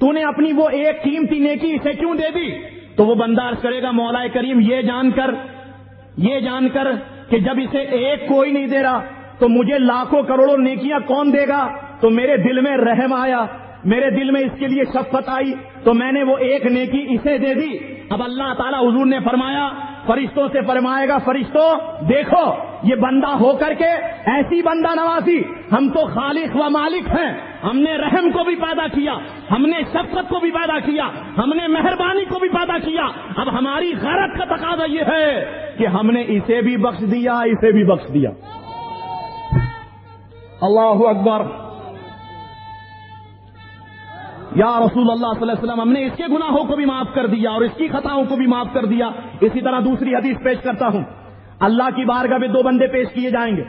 تو نے اپنی وہ ایک قیمتی نیکی اسے کیوں دے دی؟ تو وہ بندہ عرض کرے گا مولا کریم یہ جان کر کہ جب اسے ایک کوئی نہیں دے رہا تو مجھے لاکھوں کروڑوں نیکیاں کون دے گا؟ تو میرے دل میں رحم آیا، میرے دل میں اس کے لیے شفقت آئی، تو میں نے وہ ایک نیکی اسے دے دی۔ اب اللہ تعالیٰ حضور نے فرمایا فرشتوں سے فرمائے گا فرشتوں دیکھو یہ بندہ ہو کر کے ایسی بندہ نوازی، ہم تو خالق و مالک ہیں، ہم نے رحم کو بھی پیدا کیا، ہم نے شفقت کو بھی پیدا کیا، ہم نے مہربانی کو بھی پیدا کیا، اب ہماری غیرت کا تقاضا یہ ہے کہ ہم نے اسے بھی بخش دیا، اسے بھی بخش دیا۔ اللہ اکبر۔ یا رسول اللہ صلی اللہ علیہ وسلم ہم نے اس کے گناہوں کو بھی معاف کر دیا اور اس کی خطاؤں کو بھی معاف کر دیا۔ اسی طرح دوسری حدیث پیش کرتا ہوں، اللہ کی بارگاہ میں دو بندے پیش کیے جائیں گے،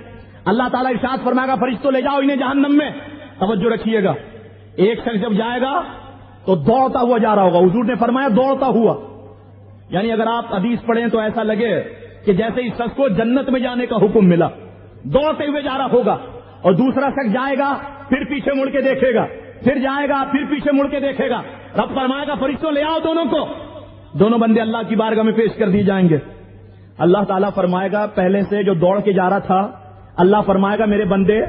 اللہ تعالیٰ ارشاد فرمائے گا فرشتوں لے جاؤ انہیں جہنم میں۔ توجہ رکھیے گا، ایک شخص جب جائے گا تو دوڑتا ہوا جا رہا ہوگا، حضور نے فرمایا دوڑتا ہوا، یعنی اگر آپ حدیث پڑھیں تو ایسا لگے کہ جیسے اس شخص کو جنت میں جانے کا حکم ملا، دوڑتے ہوئے جا رہا ہوگا۔ اور دوسرا شخص جائے گا پھر پیچھے مڑ کے دیکھے گا، پھر جائے گا پھر پیچھے مڑ کے دیکھے گا۔ رب فرمائے گا فرشتوں لے آؤ دونوں کو، دونوں بندے اللہ کی بارگاہ میں پیش کر دیے جائیں گے۔ اللہ تعالیٰ فرمائے گا پہلے سے جو دوڑ کے جا رہا تھا، اللہ فرمائے گا میرے بندے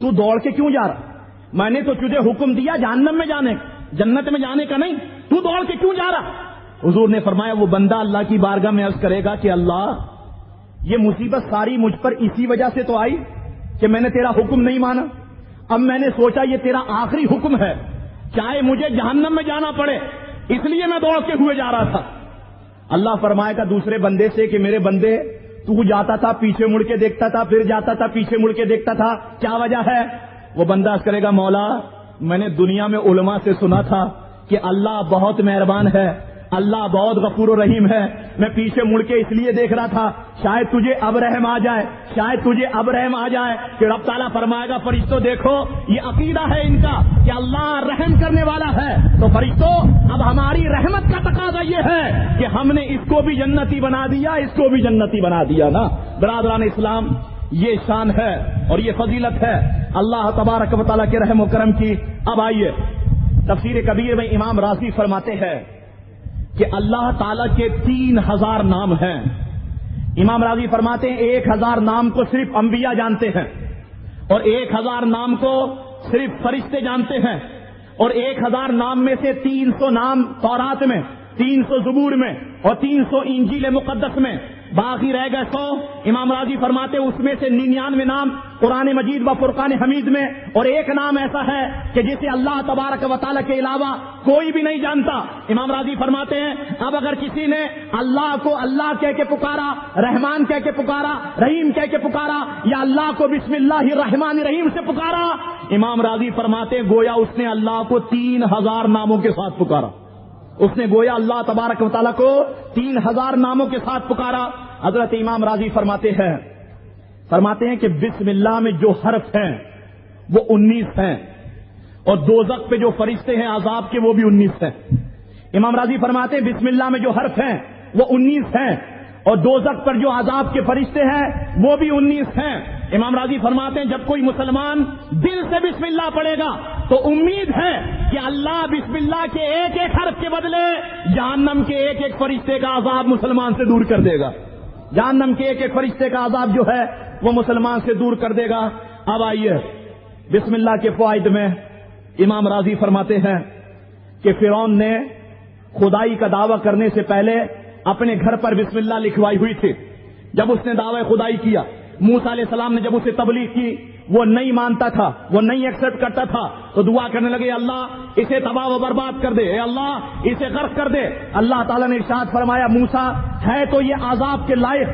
تو دوڑ کے کیوں جا رہا؟ میں نے تو تجھے حکم دیا جہنم میں جانے کا، جنت میں جانے کا نہیں، تو دوڑ کے کیوں جا رہا؟ حضور نے فرمایا وہ بندہ اللہ کی بارگاہ میں عرض کرے گا کہ اللہ یہ مصیبت ساری مجھ پر اسی وجہ سے تو آئی کہ میں نے تیرا حکم نہیں مانا، اب میں نے سوچا یہ تیرا آخری حکم ہے، چاہے مجھے جہنم میں جانا پڑے اس لیے میں دوڑ کے ہوئے جا رہا تھا۔ اللہ فرمائے گا دوسرے بندے سے کہ میرے بندے تو جاتا تھا پیچھے مڑ کے دیکھتا تھا، پھر جاتا تھا پیچھے مڑ کے دیکھتا تھا، کیا وجہ ہے؟ وہ بندہ عرض کرے گا مولا میں نے دنیا میں علماء سے سنا تھا کہ اللہ بہت مہربان ہے، اللہ بہت غفور و رحیم ہے، میں پیچھے مڑ کے اس لیے دیکھ رہا تھا شاید تجھے اب رحم آ جائے، شاید تجھے اب رحم آ جائے۔ کہ رب تعالیٰ فرمائے گا فرشتوں دیکھو یہ عقیدہ ہے ان کا کہ اللہ رحم کرنے والا ہے، تو فرشتوں اب ہماری رحمت کا تقاضا یہ ہے کہ ہم نے اس کو بھی جنتی بنا دیا، اس کو بھی جنتی بنا دیا نا۔ برادران اسلام یہ شان ہے اور یہ فضیلت ہے اللہ تبارک و تعالیٰ کے رحم و کرم کی۔ اب آئیے تفسیر کبیر میں امام رازی فرماتے ہیں کہ اللہ تعالیٰ کے 3000 نام ہیں۔ امام رازی فرماتے ہیں 1000 نام کو صرف انبیاء جانتے ہیں اور 1000 نام کو صرف فرشتے جانتے ہیں، اور 1000 نام میں سے 300 نام تورات میں، 300 زبور میں اور 300 انجیل مقدس میں، باقی رہ گئے 100۔ امام رازی فرماتے اس میں سے 99 نام قرآن مجید و فرقان حمید میں، اور ایک نام ایسا ہے کہ جسے اللہ تبارک و تعالیٰ کے علاوہ کوئی بھی نہیں جانتا۔ امام رازی فرماتے ہیں اب اگر کسی نے اللہ کو اللہ کہہ کے پکارا، رحمان کہہ کے پکارا، رحیم کہہ کے پکارا، یا اللہ کو بسم اللہ الرحمن الرحیم سے پکارا، امام رازی فرماتے ہیں گویا اس نے اللہ کو 3000 ناموں کے ساتھ پکارا، اس نے گویا اللہ تبارک و تعالیٰ کو 3000 ناموں کے ساتھ پکارا۔ حضرت امام رازی فرماتے ہیں کہ بسم اللہ میں جو حرف ہیں وہ 19 ہیں، اور دوزخ پہ جو فرشتے ہیں عذاب کے وہ بھی 19 ہیں۔ امام رازی فرماتے ہیں بسم اللہ میں جو حرف ہیں وہ 19 ہیں، اور دوزخ پر جو عذاب کے فرشتے ہیں وہ بھی 19 ہیں۔ امام رازی فرماتے ہیں جب کوئی مسلمان دل سے بسم اللہ پڑھے گا تو امید ہے کہ اللہ بسم اللہ کے ایک ایک حرف کے بدلے جہنم کے ایک ایک فرشتے کا عذاب مسلمان سے دور کر دے گا، جہنم کے ایک ایک فرشتے کا عذاب جو ہے وہ مسلمان سے دور کر دے گا۔ اب آئیے بسم اللہ کے فوائد میں امام رازی فرماتے ہیں کہ فرعون نے خدائی کا دعویٰ کرنے سے پہلے اپنے گھر پر بسم اللہ لکھوائی ہوئی تھی۔ جب اس نے دعوی خدائی کیا، موسیٰ علیہ السلام نے جب اسے تبلیغ کی، وہ نہیں مانتا تھا، وہ نہیں ایکسپٹ کرتا تھا، تو دعا کرنے لگے اللہ اسے تباہ و برباد کر دے، اے اللہ اسے غرق کر دے۔ اللہ تعالیٰ نے ارشاد فرمایا موسیٰ ہے تو یہ عذاب کے لائق،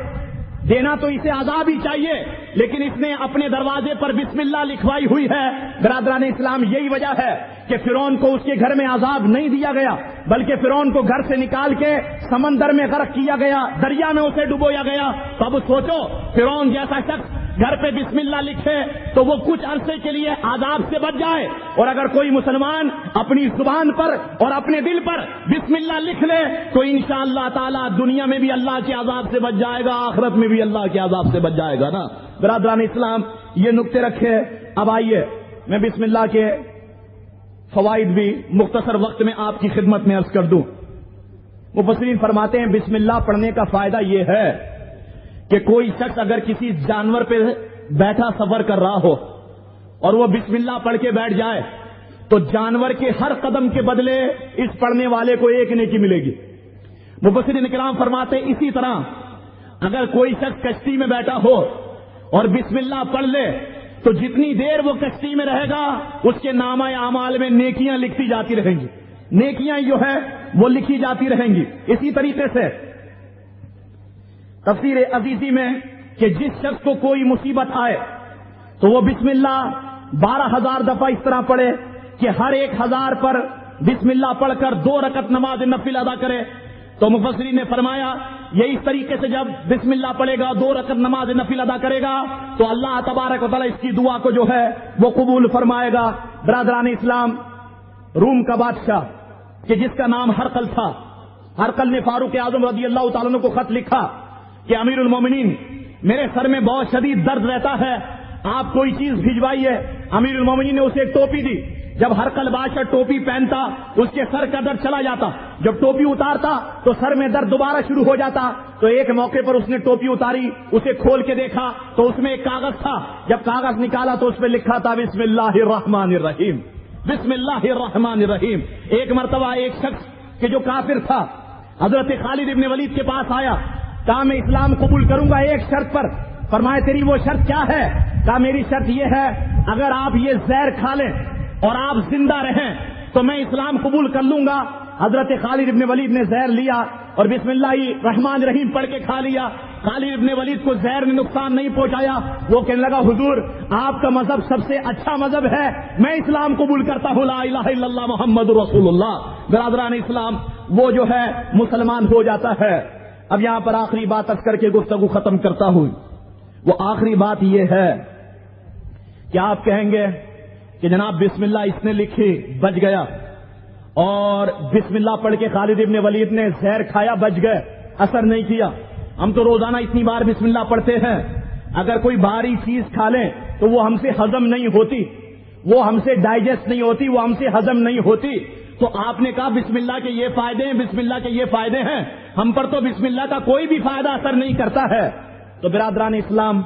دینا تو اسے عذاب ہی چاہیے، لیکن اس نے اپنے دروازے پر بسم اللہ لکھوائی ہوئی ہے۔ برادران اسلام یہی وجہ ہے کہ فرعون کو اس کے گھر میں عذاب نہیں دیا گیا، بلکہ فرعون کو گھر سے نکال کے سمندر میں غرق کیا گیا، دریا میں اسے ڈبویا گیا۔ تو اب سوچو فرعون جیسا شخص گھر پہ بسم اللہ لکھے تو وہ کچھ عرصے کے لیے عذاب سے بچ جائے، اور اگر کوئی مسلمان اپنی زبان پر اور اپنے دل پر بسم اللہ لکھ لے تو انشاءاللہ تعالی دنیا میں بھی اللہ کے عذاب سے بچ جائے گا، آخرت میں بھی اللہ کے عذاب سے بچ جائے گا نا۔ برادران اسلام، یہ نکتے رکھے۔ اب آئیے میں بسم اللہ کے فوائد بھی مختصر وقت میں آپ کی خدمت میں عرض کر دوں۔ مفسرین فرماتے ہیں بسم اللہ پڑھنے کا فائدہ یہ ہے کہ کوئی شخص اگر کسی جانور پہ بیٹھا سفر کر رہا ہو اور وہ بسم اللہ پڑھ کے بیٹھ جائے تو جانور کے ہر قدم کے بدلے اس پڑھنے والے کو ایک نیکی ملے گی۔ مفسرین کرام فرماتے ہیں اسی طرح اگر کوئی شخص کشتی میں بیٹھا ہو اور بسم اللہ پڑھ لے تو جتنی دیر وہ کشتی میں رہے گا اس کے نامہ اعمال میں نیکیاں لکھی جاتی رہیں گی، نیکیاں جو ہے وہ لکھی جاتی رہیں گی۔ اسی طریقے سے تفسیر عزیزی میں کہ جس شخص کو کوئی مصیبت آئے تو وہ بسم اللہ 12,000 دفعہ اس طرح پڑھے کہ ہر 1,000 پر بسم اللہ پڑھ کر 2 رکعت نماز نفل ادا کرے۔ تو مفسرین نے فرمایا یہ اس طریقے سے جب بسم اللہ پڑھے گا 2 رکعت نماز نفل ادا کرے گا تو اللہ تبارک و تعالی اس کی دعا کو جو ہے وہ قبول فرمائے گا۔ برادران اسلام، روم کا بادشاہ کہ جس کا نام ہرقل تھا، ہرقل نے فاروق اعظم رضی اللہ تعالیٰ عنہ کو خط لکھا کہ امیر المومنین میرے سر میں بہت شدید درد رہتا ہے، آپ کوئی چیز بھجوائیے۔ امیر المومنین نے اسے ایک ٹوپی دی۔ جب ہرقل بادشاہ ٹوپی پہنتا اس کے سر کا درد چلا جاتا، جب ٹوپی اتارتا تو سر میں درد دوبارہ شروع ہو جاتا۔ تو ایک موقع پر اس نے ٹوپی اتاری، اسے کھول کے دیکھا تو اس میں ایک کاغذ تھا۔ جب کاغذ نکالا تو اس پہ لکھا تھا بسم اللہ الرحمن الرحیم، بسم اللہ الرحمن الرحیم۔ ایک مرتبہ ایک شخص کہ جو کافر تھا حضرت خالد ابن ولید کے پاس آیا، کہا میں اسلام قبول کروں گا ایک شرط پر۔ فرمایا تیری وہ شرط کیا ہے؟ کہا میری شرط یہ ہے اگر آپ یہ زہر کھا لیں اور آپ زندہ رہیں تو میں اسلام قبول کر لوں گا۔ حضرت خالد ابن ولید نے زہر لیا اور بسم اللہ الرحمن الرحیم پڑھ کے کھا لیا۔ خالد ابن ولید کو زہر نے نقصان نہیں پہنچایا۔ وہ کہنے لگا حضور آپ کا مذہب سب سے اچھا مذہب ہے، میں اسلام قبول کرتا ہوں، لا الہ الا اللہ محمد رسول اللہ۔ برادران اسلام، وہ جو ہے مسلمان ہو جاتا ہے۔ اب یہاں پر آخری بات عرض کر کے گفتگو ختم کرتا ہوں۔ وہ آخری بات یہ ہے کہ آپ کہیں گے کہ جناب بسم اللہ اس نے لکھی بچ گیا، اور بسم اللہ پڑھ کے خالد ابن ولید نے زہر کھایا بچ گئے، اثر نہیں کیا۔ ہم تو روزانہ اتنی بار بسم اللہ پڑھتے ہیں، اگر کوئی بھاری چیز کھا لیں تو وہ ہم سے ہضم نہیں ہوتی، وہ ہم سے ڈائجسٹ نہیں ہوتی، وہ ہم سے ہضم نہیں ہوتی۔ تو آپ نے کہا بسم اللہ کے یہ فائدے ہیں، بسم اللہ کے یہ فائدے ہیں، ہم پر تو بسم اللہ کا کوئی بھی فائدہ اثر نہیں کرتا ہے۔ تو برادران اسلام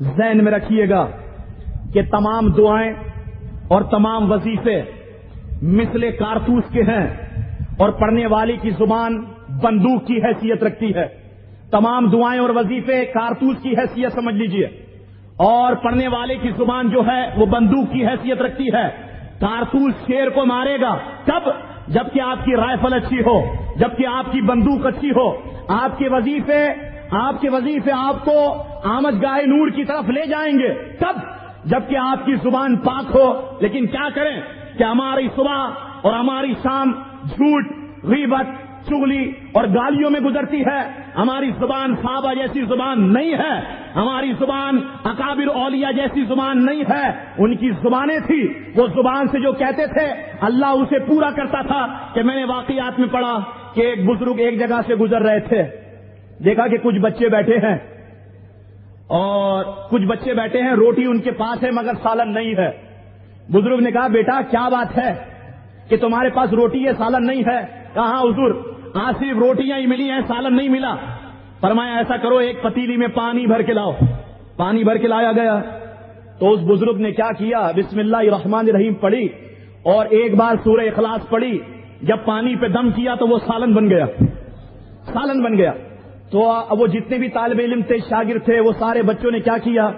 ذہن میں رکھیے گا کہ تمام دعائیں اور تمام وظیفے مثل کارتوس کے ہیں، اور پڑھنے والی کی زبان بندوق کی حیثیت رکھتی ہے۔ تمام دعائیں اور وظیفے کارتوس کی حیثیت سمجھ لیجئے، اور پڑھنے والے کی زبان جو ہے وہ بندوق کی حیثیت رکھتی ہے۔ کارتوس شیر کو مارے گا کب؟ جبکہ آپ کی رائفل اچھی ہو، جبکہ آپ کی بندوق اچھی ہو۔ آپ کے وظیفے آپ کو آمدگاہ نور کی طرف لے جائیں گے کب؟ جبکہ آپ کی زبان پاک ہو۔ لیکن کیا کریں کہ ہماری صبح اور ہماری شام جھوٹ، غیبت، چغلی اور گالیوں میں گزرتی ہے۔ ہماری زبان صحابہ جیسی زبان نہیں ہے، ہماری زبان اکابر اولیاء جیسی زبان نہیں ہے۔ ان کی زبانیں تھی، وہ زبان سے جو کہتے تھے اللہ اسے پورا کرتا تھا۔ کہ میں نے واقعات میں پڑھا کہ ایک بزرگ ایک جگہ سے گزر رہے تھے، دیکھا کہ کچھ بچے بیٹھے ہیں، اور کچھ بچے بیٹھے ہیں، روٹی ان کے پاس ہے مگر سالن نہیں ہے۔ بزرگ نے کہا بیٹا کیا بات ہے کہ تمہارے پاس روٹی ہے سالن نہیں ہے؟ کہا ہاں حضور آج صرف روٹیاں ہی ملی ہیں، سالن نہیں ملا۔ فرمایا ایسا کرو ایک پتیلی میں پانی بھر کے لاؤ۔ پانی بھر کے لایا گیا تو اس بزرگ نے کیا کیا، بسم اللہ الرحمن الرحیم پڑھی اور ایک بار سورہ اخلاص پڑھی۔ جب پانی پہ دم کیا تو وہ سالن بن گیا، سالن بن گیا۔ تو وہ جتنے بھی طالب علم تھے، شاگرد تھے، وہ سارے بچوں نے کیا کیا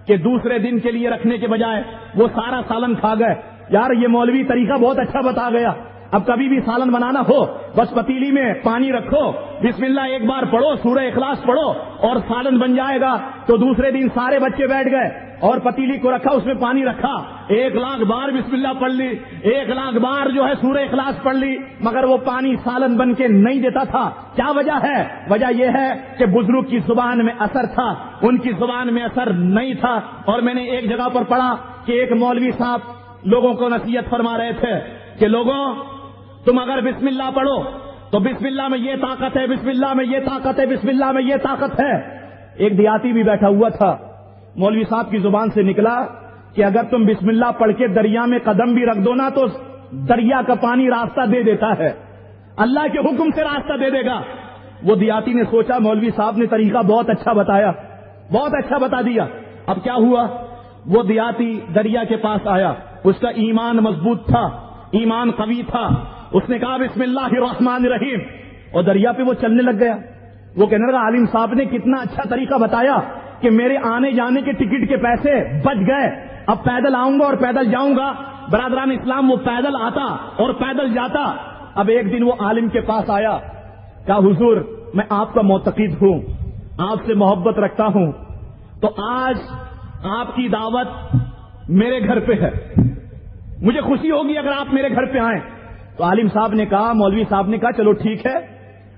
کہ دوسرے دن کے لیے رکھنے کے بجائے وہ سارا سالن کھا گئے۔ یار یہ مولوی طریقہ بہت اچھا بتا گیا، اب کبھی بھی سالن بنانا ہو بس پتیلی میں پانی رکھو، بسم اللہ ایک بار پڑھو، سورہ اخلاص پڑھو اور سالن بن جائے گا۔ تو دوسرے دن سارے بچے بیٹھ گئے، اور پتیلی کو رکھا، اس میں پانی رکھا، 1,00,000 بار بسم اللہ پڑھ لی، 1,00,000 بار جو ہے سورہ اخلاص پڑھ لی، مگر وہ پانی سالن بن کے نہیں دیتا تھا۔ کیا وجہ ہے؟ وجہ یہ ہے کہ بزرگ کی زبان میں اثر تھا، ان کی زبان میں اثر نہیں تھا۔ اور میں نے ایک جگہ پر پڑھا کہ ایک مولوی صاحب لوگوں کو نصیحت فرما رہے تھے کہ لوگوں، تم اگر بسم اللہ پڑھو تو بسم اللہ میں یہ طاقت ہے، بسم اللہ میں یہ طاقت ہے، بسم اللہ میں یہ طاقت ہے۔ ایک دیہاتی بھی بیٹھا ہوا تھا، مولوی صاحب کی زبان سے نکلا کہ اگر تم بسم اللہ پڑھ کے دریا میں قدم بھی رکھ دو نا تو دریا کا پانی راستہ دے دیتا ہے، اللہ کے حکم سے راستہ دے دے گا۔ وہ دیہاتی نے سوچا مولوی صاحب نے طریقہ بہت اچھا بتایا، بہت اچھا بتا دیا۔ اب کیا ہوا؟ وہ دیہاتی دریا کے پاس آیا، اس کا ایمان مضبوط تھا، ایمان قوی تھا، اس نے کہا بسم اللہ الرحمن الرحیم، اور دریا پہ وہ چلنے لگ گیا۔ وہ کہنے لگا عالم صاحب نے کتنا اچھا طریقہ بتایا کہ میرے آنے جانے کے ٹکٹ کے پیسے بچ گئے، اب پیدل آؤں گا اور پیدل جاؤں گا۔ برادران اسلام، وہ پیدل آتا اور پیدل جاتا۔ اب ایک دن وہ عالم کے پاس آیا، کہا حضور میں آپ کا معتقد ہوں، آپ سے محبت رکھتا ہوں، تو آج آپ کی دعوت میرے گھر پہ ہے، مجھے خوشی ہوگی اگر آپ میرے گھر پہ آئیں۔ تو عالم صاحب نے کہا، مولوی صاحب نے کہا چلو ٹھیک ہے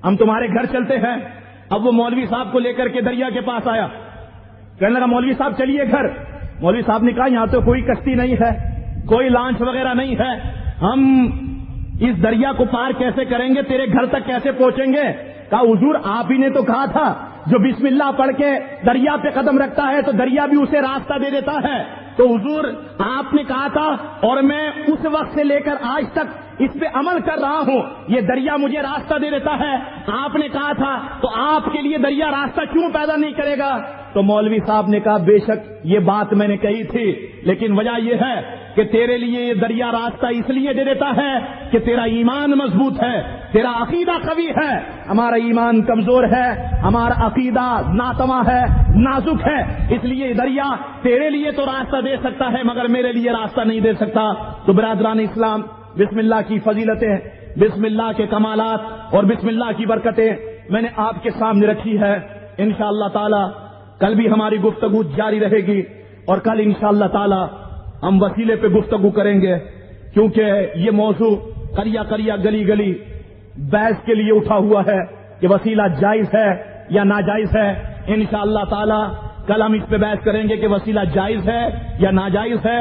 ہم تمہارے گھر چلتے ہیں۔ اب وہ مولوی صاحب کو لے کر کے دریا کے پاس آیا، کہنے لگا مولوی صاحب چلیے گھر۔ مولوی صاحب نے کہا یہاں تو کوئی کشتی نہیں ہے، کوئی لانچ وغیرہ نہیں ہے، ہم اس دریا کو پار کیسے کریں گے، تیرے گھر تک کیسے پہنچیں گے؟ کہا حضور آپ ہی نے تو کہا تھا جو بسم اللہ پڑھ کے دریا پہ قدم رکھتا ہے تو دریا بھی اسے راستہ دے دیتا ہے۔ تو حضور آپ نے کہا تھا اور میں اس وقت سے لے کر آج تک اس پہ عمل کر رہا ہوں، یہ دریا مجھے راستہ دے دیتا ہے۔ آپ نے کہا تھا تو آپ کے لیے دریا راستہ کیوں پیدا نہیں کرے گا؟ تو مولوی صاحب نے کہا بے شک یہ بات میں نے کہی تھی، لیکن وجہ یہ ہے کہ تیرے لیے یہ دریا راستہ اس لیے دے دیتا ہے کہ تیرا ایمان مضبوط ہے، تیرا عقیدہ قوی ہے۔ ہمارا ایمان کمزور ہے، ہمارا عقیدہ ناتواں ہے، نازک ہے، اس لیے یہ دریا تیرے لیے تو راستہ دے سکتا ہے مگر میرے لیے راستہ نہیں دے سکتا۔ تو برادران اسلام، بسم اللہ کی فضیلتیں، بسم اللہ کے کمالات اور بسم اللہ کی برکتیں میں نے آپ کے سامنے رکھی ہے۔ انشاءاللہ تعالی کل بھی ہماری گفتگو جاری رہے گی، اور کل انشاءاللہ تعالی ہم وسیلے پہ گفتگو کریں گے، کیونکہ یہ موضوع کریا کریا گلی گلی بحث کے لیے اٹھا ہوا ہے کہ وسیلہ جائز ہے یا ناجائز ہے۔ انشاءاللہ تعالی کل ہم اس پہ بحث کریں گے کہ وسیلہ جائز ہے یا ناجائز ہے۔